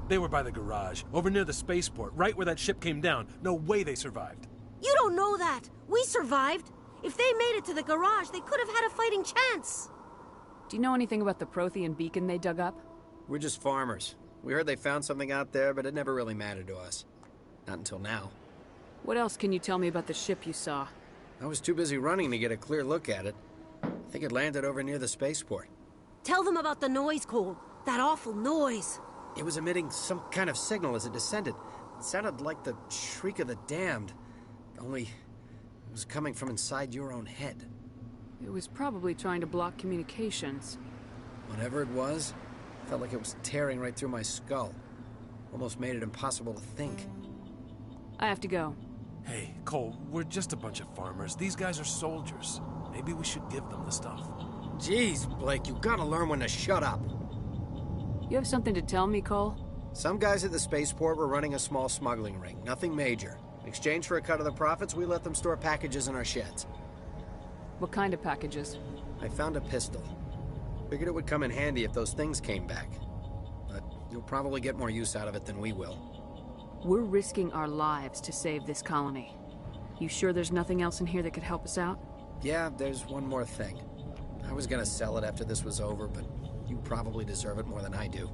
They were by the garage, over near the spaceport, right where that ship came down. No way they survived. You don't know that. We survived. If they made it to the garage, they could have had a fighting chance. Do you know anything about the Prothean beacon they dug up? We're just farmers. We heard they found something out there, but it never really mattered to us. Not until now. What else can you tell me about the ship you saw? I was too busy running to get a clear look at it. I think it landed over near the spaceport. Tell them about the noise, Cole. That awful noise. It was emitting some kind of signal as it descended. It sounded like the shriek of the damned. Only it was coming from inside your own head. It was probably trying to block communications. Whatever it was, felt like it was tearing right through my skull. Almost made it impossible to think. I have to go. Hey, Cole, we're just a bunch of farmers. These guys are soldiers. Maybe we should give them the stuff. Jeez, Blake, you gotta learn when to shut up. You have something to tell me, Cole? Some guys at the spaceport were running a small smuggling ring, nothing major. In exchange for a cut of the profits, we let them store packages in our sheds. What kind of packages? I found a pistol. Figured it would come in handy if those things came back. But you'll probably get more use out of it than we will. We're risking our lives to save this colony. You sure there's nothing else in here that could help us out? Yeah, there's one more thing. I was gonna sell it after this was over, but you probably deserve it more than I do.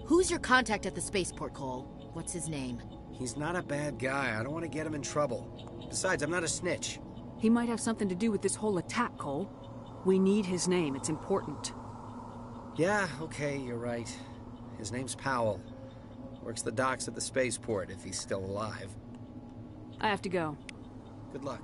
Who's your contact at the spaceport, Cole? What's his name? He's not a bad guy. I don't want to get him in trouble. Besides, I'm not a snitch. He might have something to do with this whole attack, Cole. We need his name. It's important. Yeah, okay, you're right. His name's Powell. Works the docks at the spaceport, if he's still alive. I have to go. Good luck.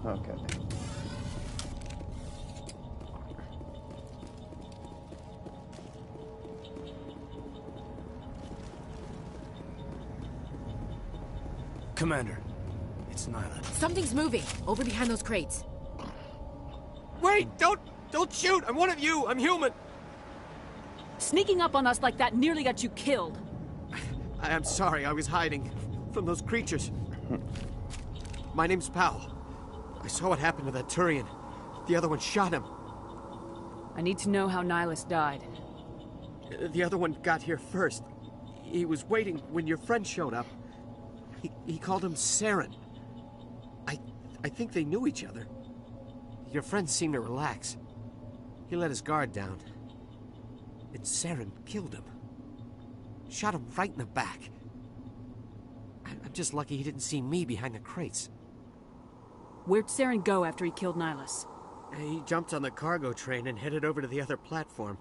Okay. Commander, it's Nyla. Something's moving over behind those crates. Wait! Don't shoot! I'm one of you! I'm human! Sneaking up on us like that nearly got you killed. I'm sorry, I was hiding from those creatures. My name's Powell. I saw what happened to that Turian. The other one shot him. I need to know how Nihilus died. The other one got here first. He was waiting when your friend showed up. He called him Saren. I think they knew each other. Your friend seemed to relax. He let his guard down. And Saren killed him. Shot him right in the back. I'm just lucky he didn't see me behind the crates. Where'd Saren go after he killed Nihilus? He jumped on the cargo train and headed over to the other platform.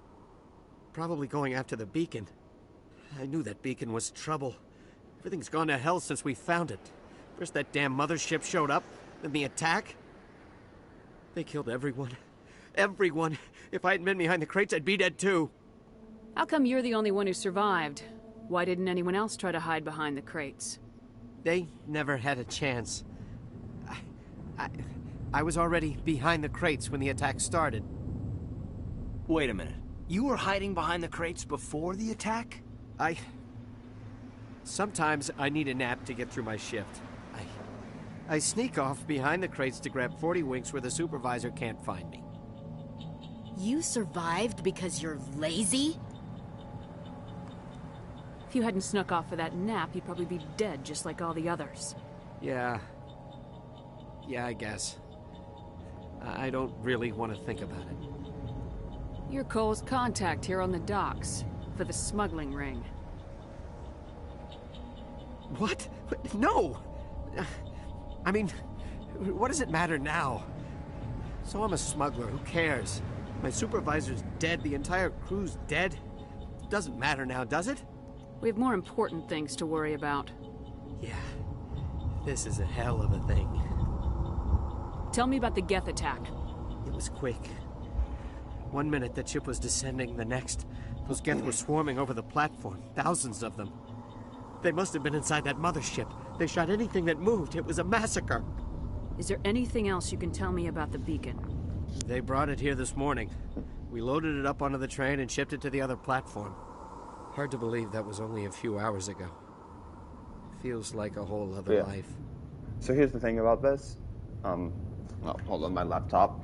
Probably going after the beacon. I knew that beacon was trouble. Everything's gone to hell since we found it. First that damn mothership showed up, then the attack. They killed everyone. Everyone. If I hadn't been behind the crates, I'd be dead too. How come you're the only one who survived? Why didn't anyone else try to hide behind the crates? They never had a chance. I was already behind the crates when the attack started. Wait a minute. You were hiding behind the crates before the attack? Sometimes I need a nap to get through my shift. I sneak off behind the crates to grab 40 winks where the supervisor can't find me. You survived because you're lazy? If you hadn't snuck off for that nap, you'd probably be dead just like all the others. Yeah, I guess. I don't really want to think about it. You're Cole's contact here on the docks for the smuggling ring. What? No! I mean, what does it matter now? So I'm a smuggler, who cares? My supervisor's dead, the entire crew's dead. Doesn't matter now, does it? We have more important things to worry about. Yeah, this is a hell of a thing. Tell me about the Geth attack. It was quick. 1 minute that ship was descending, the next, those Geth were swarming over the platform, thousands of them. They must have been inside that mothership. They shot anything that moved. It was a massacre. Is there anything else you can tell me about the beacon? They brought it here this morning. We loaded it up onto the train and shipped it to the other platform. Hard to believe that was only a few hours ago. Feels like a whole other life. So here's the thing about this. Oh, hold on, my laptop.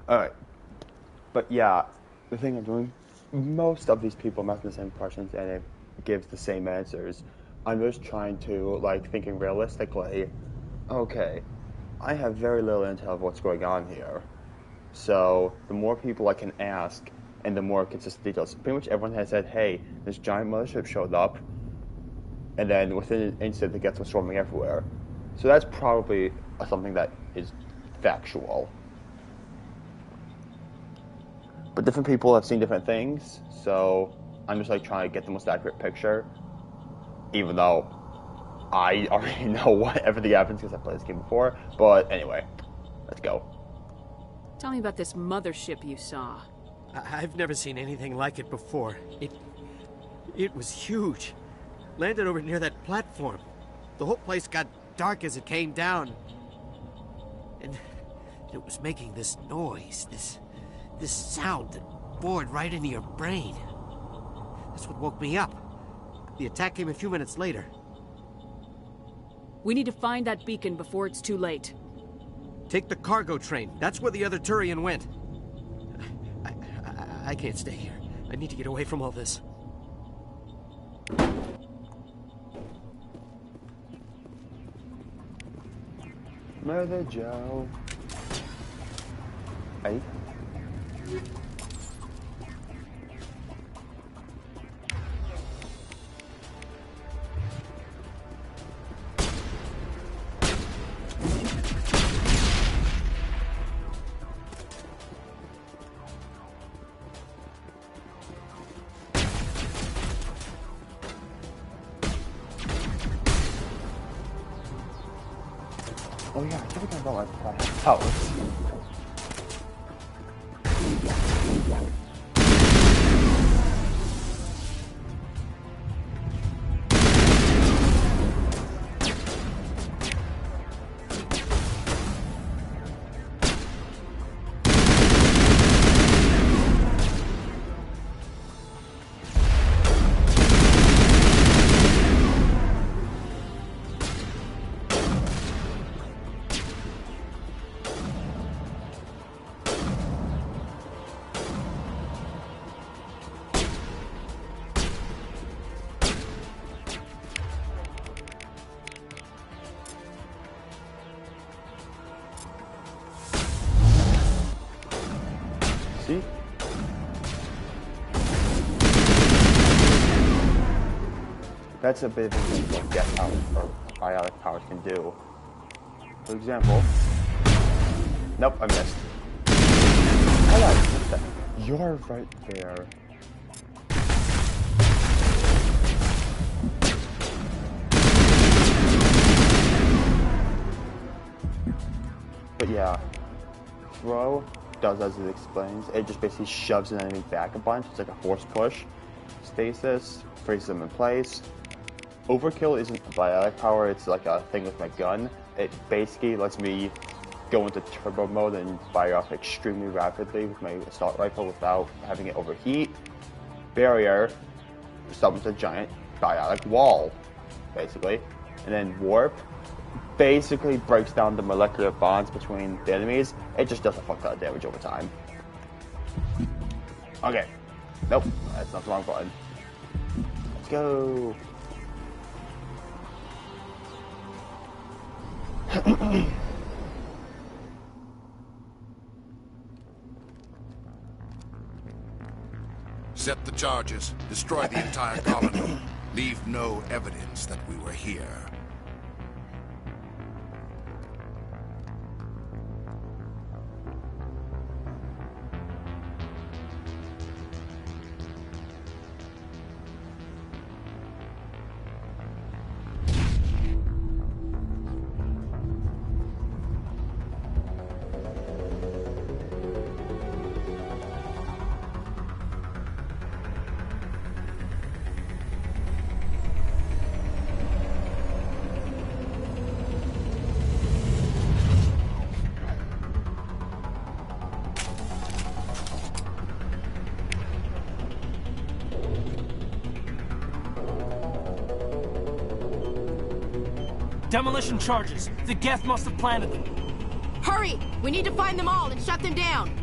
Alright. But yeah, the thing I'm doing, most of these people I'm asking the same questions and it gives the same answers. I'm just trying to, like, thinking realistically, okay, I have very little intel of what's going on here. So the more people I can ask, and the more consistent details. Pretty much everyone has said, hey, this giant mothership showed up, and then within an instant it gets swarming everywhere. So that's probably something that is factual. But different people have seen different things, so I'm just like trying to get the most accurate picture, even though I already know what everything happens because I played this game before. But anyway, let's go. Tell me about this mothership you saw. I've never seen anything like it before. It was huge. Landed over near that platform. The whole place got dark as it came down. And it was making this noise, this sound that bored right into your brain. That's what woke me up. The attack came a few minutes later. We need to find that beacon before it's too late. Take the cargo train. That's where the other Turian went. I can't stay here. I need to get away from all this. Mother Joe. Hey. Oh yeah, I think I brought my house. See? That's a bit of what gas powers or biotic powers can do. For example, nope, I missed. How did I miss that? You're right there. But yeah, throw does as it explains. It just basically shoves an enemy back a bunch. It's like a force push. Stasis freezes them in place. Overkill isn't a biotic power, it's like a thing with my gun. It basically lets me go into turbo mode and fire off extremely rapidly with my assault rifle without having it overheat. Barrier summons a giant biotic wall, basically. And then warp basically breaks down the molecular bonds between the enemies. It just does a fuck ton of damage over time. Okay. Nope, that's not the wrong button. Let's go. Set the charges. Destroy the entire colony. Leave no evidence that we were here. Demolition charges. The Geth must have planted them. Hurry! We need to find them all and shut them down!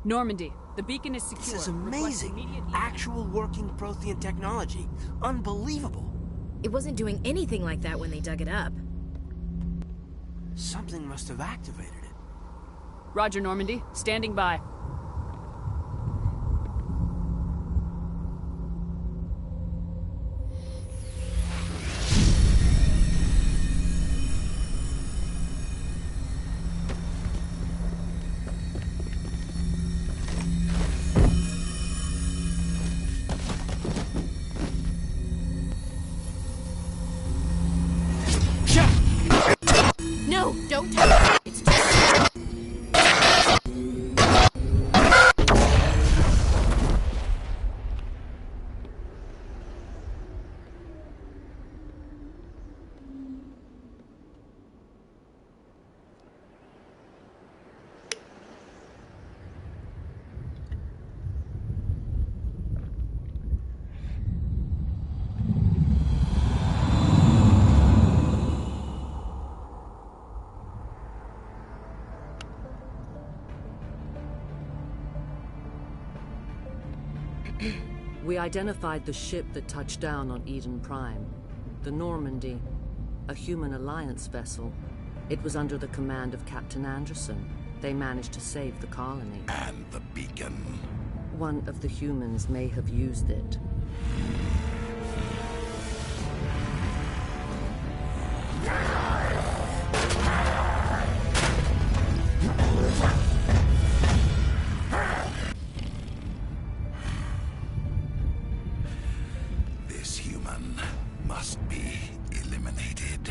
Normandy, the beacon is secure. This is amazing. Actual working Prothean technology. Unbelievable. It wasn't doing anything like that when they dug it up. Something must have activated it. Roger, Normandy. Standing by. No, don't touch it. It's too... We identified the ship that touched down on Eden Prime. The Normandy, a human alliance vessel. It was under the command of Captain Anderson. They managed to save the colony. And the beacon. One of the humans may have used it. human must be eliminated.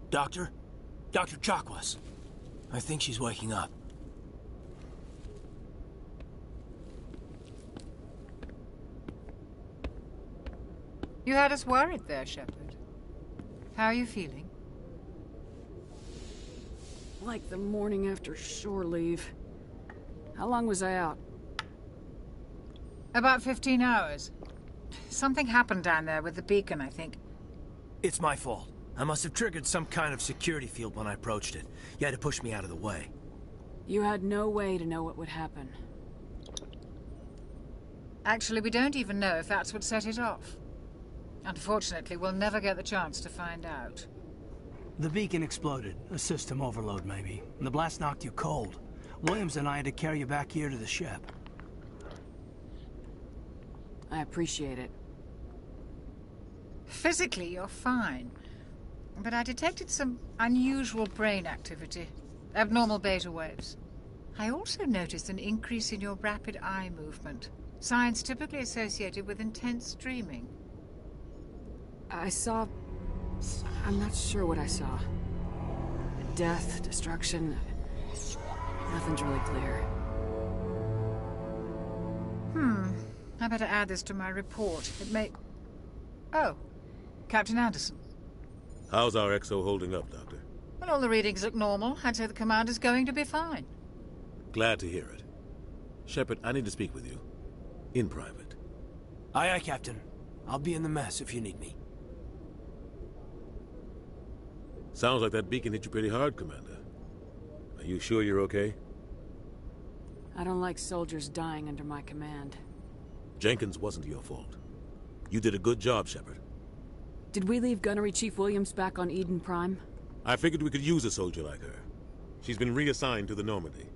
Doctor? Dr. Chakwas. I think she's waking up. You had us worried there, Shepard. How are you feeling? Like the morning after shore leave. How long was I out? About 15 hours. Something happened down there with the beacon, I think. It's my fault. I must have triggered some kind of security field when I approached it. You had to push me out of the way. You had no way to know what would happen. Actually, we don't even know if that's what set it off. Unfortunately, we'll never get the chance to find out. The beacon exploded. A system overload, maybe. And the blast knocked you cold. Williams and I had to carry you back here to the ship. I appreciate it. Physically, you're fine. But I detected some unusual brain activity. Abnormal beta waves. I also noticed an increase in your rapid eye movement. Signs typically associated with intense dreaming. I saw... I'm not sure what I saw. Death, destruction... Nothing's really clear. I better add this to my report. It may... Oh, Captain Anderson. How's our XO holding up, Doctor? Well, all the readings look normal. I'd say the commander's going to be fine. Glad to hear it. Shepard, I need to speak with you. In private. Aye, aye, Captain. I'll be in the mess if you need me. Sounds like that beacon hit you pretty hard, Commander. Are you sure you're okay? I don't like soldiers dying under my command. Jenkins wasn't your fault. You did a good job, Shepard. Did we leave Gunnery Chief Williams back on Eden Prime? I figured we could use a soldier like her. She's been reassigned to the Normandy.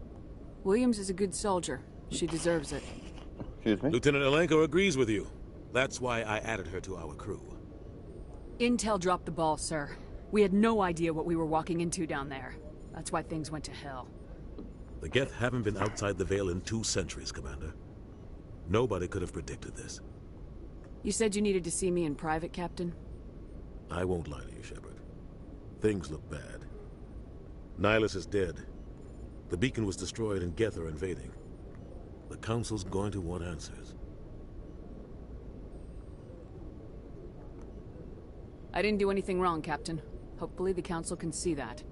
Williams is a good soldier. She deserves it. Excuse me? Lieutenant Alenko agrees with you. That's why I added her to our crew. Intel dropped the ball, sir. We had no idea what we were walking into down there. That's why things went to hell. The Geth haven't been outside the Veil in 2 centuries, Commander. Nobody could have predicted this. You said you needed to see me in private, Captain? I won't lie to you, Shepard. Things look bad. Nihilus is dead. The beacon was destroyed and Geth are invading. The Council's going to want answers. I didn't do anything wrong, Captain. Hopefully the Council can see that.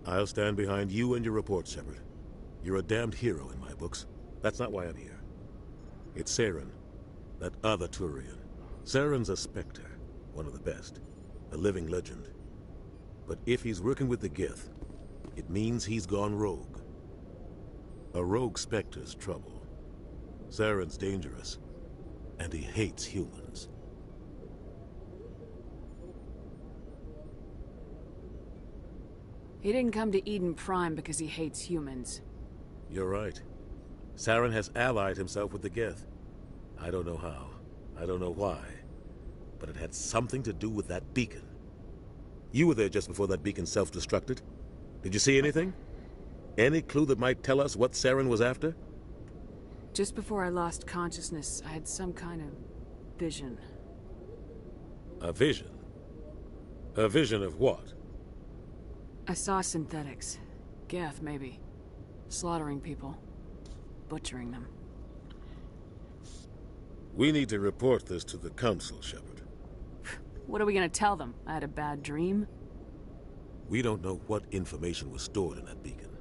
I'll stand behind you and your report, Shepard. You're a damned hero in my books. That's not why I'm here. It's Saren, that other Turian. Saren's a Spectre, one of the best. A living legend. But if he's working with the Geth, it means he's gone rogue. A rogue Spectre's trouble. Saren's dangerous, and he hates humans. He didn't come to Eden Prime because he hates humans. You're right. Saren has allied himself with the Geth. I don't know how. I don't know why. But it had something to do with that beacon. You were there just before that beacon self-destructed. Did you see anything? Any clue that might tell us what Saren was after? Just before I lost consciousness, I had some kind of vision. A vision? A vision of what? I saw synthetics. Geth, maybe. Slaughtering people. Butchering them. We need to report this to the Council, Shepard. What are we gonna tell them? I had a bad dream? We don't know what information was stored in that beacon.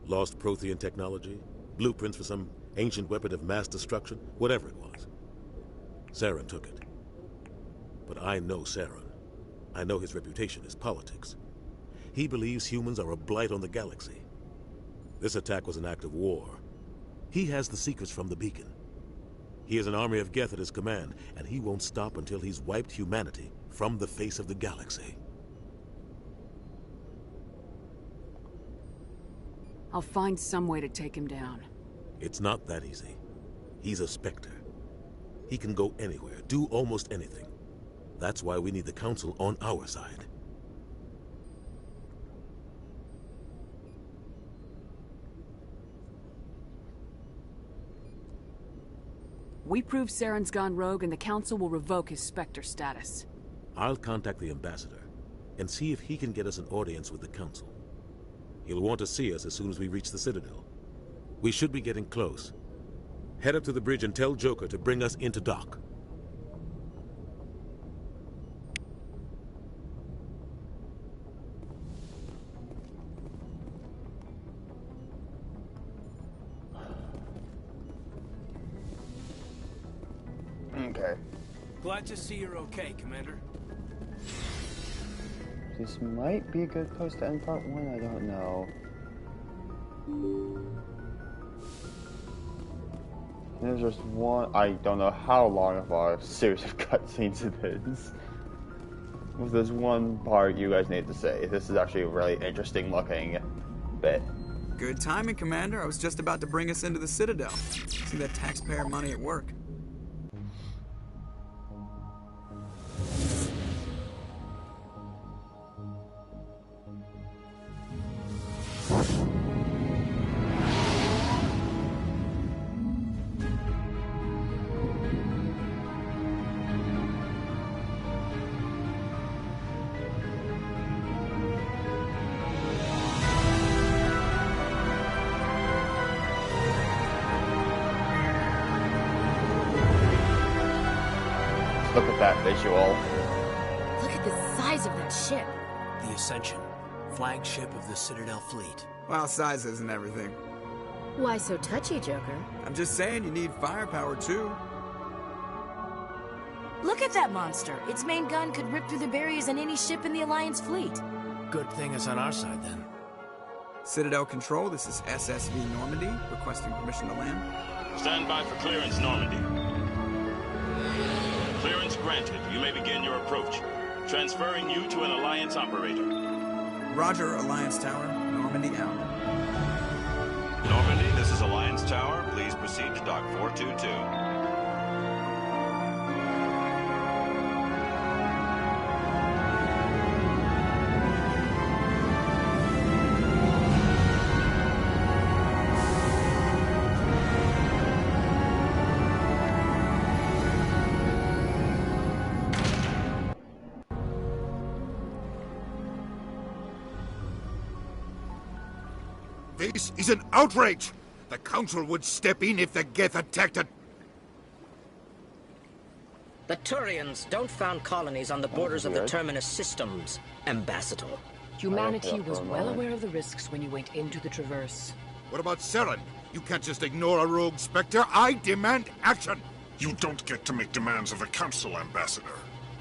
Lost Prothean technology? Blueprints for some ancient weapon of mass destruction? Whatever it was. Saren took it. But I know Saren. I know his reputation is politics. He believes humans are a blight on the galaxy. This attack was an act of war. He has the secrets from the beacon. He has an army of Geth at his command, and he won't stop until he's wiped humanity from the face of the galaxy. I'll find some way to take him down. It's not that easy. He's a Spectre. He can go anywhere, do almost anything. That's why we need the Council on our side. We prove Saren's gone rogue and the Council will revoke his Spectre status. I'll contact the Ambassador and see if he can get us an audience with the Council. He'll want to see us as soon as we reach the Citadel. We should be getting close. Head up to the bridge and tell Joker to bring us into dock. Okay. Glad to see you're okay, Commander. This might be a good place to end part 1, I don't know. There's just one, I don't know how long of a series of cutscenes it is. Well, there's one part you guys need to say. This is actually a really interesting looking bit. Good timing, Commander. I was just about to bring us into the Citadel. See that taxpayer money at work. Look at that visual. Look at the size of that ship. The Ascension, flagship of the Citadel fleet. Well, size isn't everything. Why so touchy, Joker? I'm just saying you need firepower, too. Look at that monster. Its main gun could rip through the barriers in any ship in the Alliance fleet. Good thing it's on our side, then. Citadel Control, this is SSV Normandy, requesting permission to land. Stand by for clearance, Normandy. Clearance granted. You may begin your approach. Transferring you to an Alliance operator. Roger, Alliance Tower. Normandy out. Normandy, this is Alliance Tower. Please proceed to Dock 422. This is an outrage! The Council would step in if the Geth attacked it. The Turians don't found colonies on the borders of the Terminus systems, Ambassador. Humanity was well aware of the risks when you went into the Traverse. What about Saren? You can't just ignore a rogue Spectre. I demand action! You don't get to make demands of the Council, Ambassador.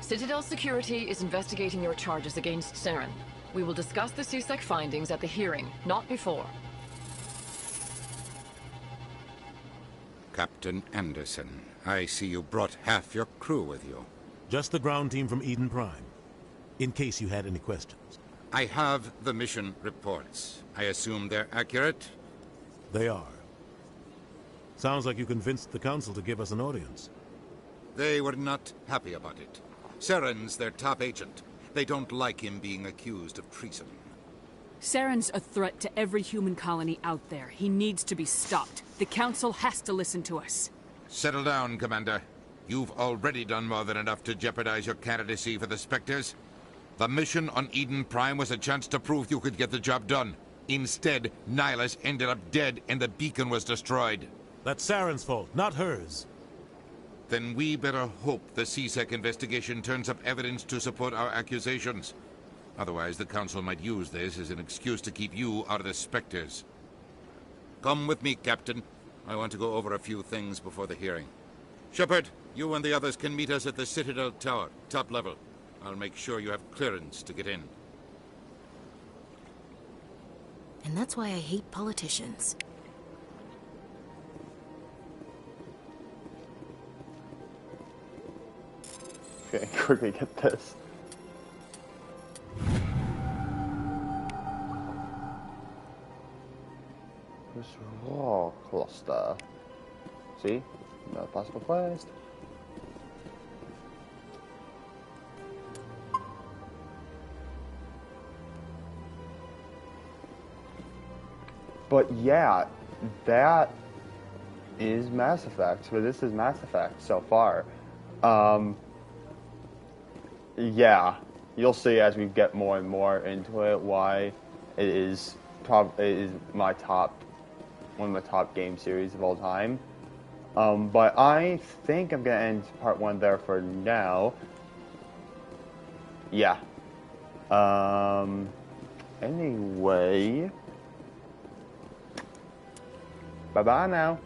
Citadel Security is investigating your charges against Saren. We will discuss the CSEC findings at the hearing, not before. Captain Anderson, I see you brought half your crew with you. Just the ground team from Eden Prime, in case you had any questions. I have the mission reports. I assume they're accurate? They are. Sounds like you convinced the Council to give us an audience. They were not happy about it. Saren's their top agent. They don't like him being accused of treason. Saren's a threat to every human colony out there. He needs to be stopped. The Council has to listen to us. Settle down, Commander. You've already done more than enough to jeopardize your candidacy for the Spectres. The mission on Eden Prime was a chance to prove you could get the job done. Instead, Nihilus ended up dead and the beacon was destroyed. That's Saren's fault, not hers. Then we better hope the CSEC investigation turns up evidence to support our accusations. Otherwise, the Council might use this as an excuse to keep you out of the Spectres. Come with me, Captain. I want to go over a few things before the hearing. Shepard, you and the others can meet us at the Citadel Tower, top level. I'll make sure you have clearance to get in. And that's why I hate politicians. Okay, quickly get this. This raw cluster. See? No possible quest. But yeah, that is Mass Effect. So this is Mass Effect so far. Yeah, you'll see as we get more and more into it why it is one of my top game series of all time. But I think I'm gonna end part 1 there for now. Yeah. Anyway, bye bye now.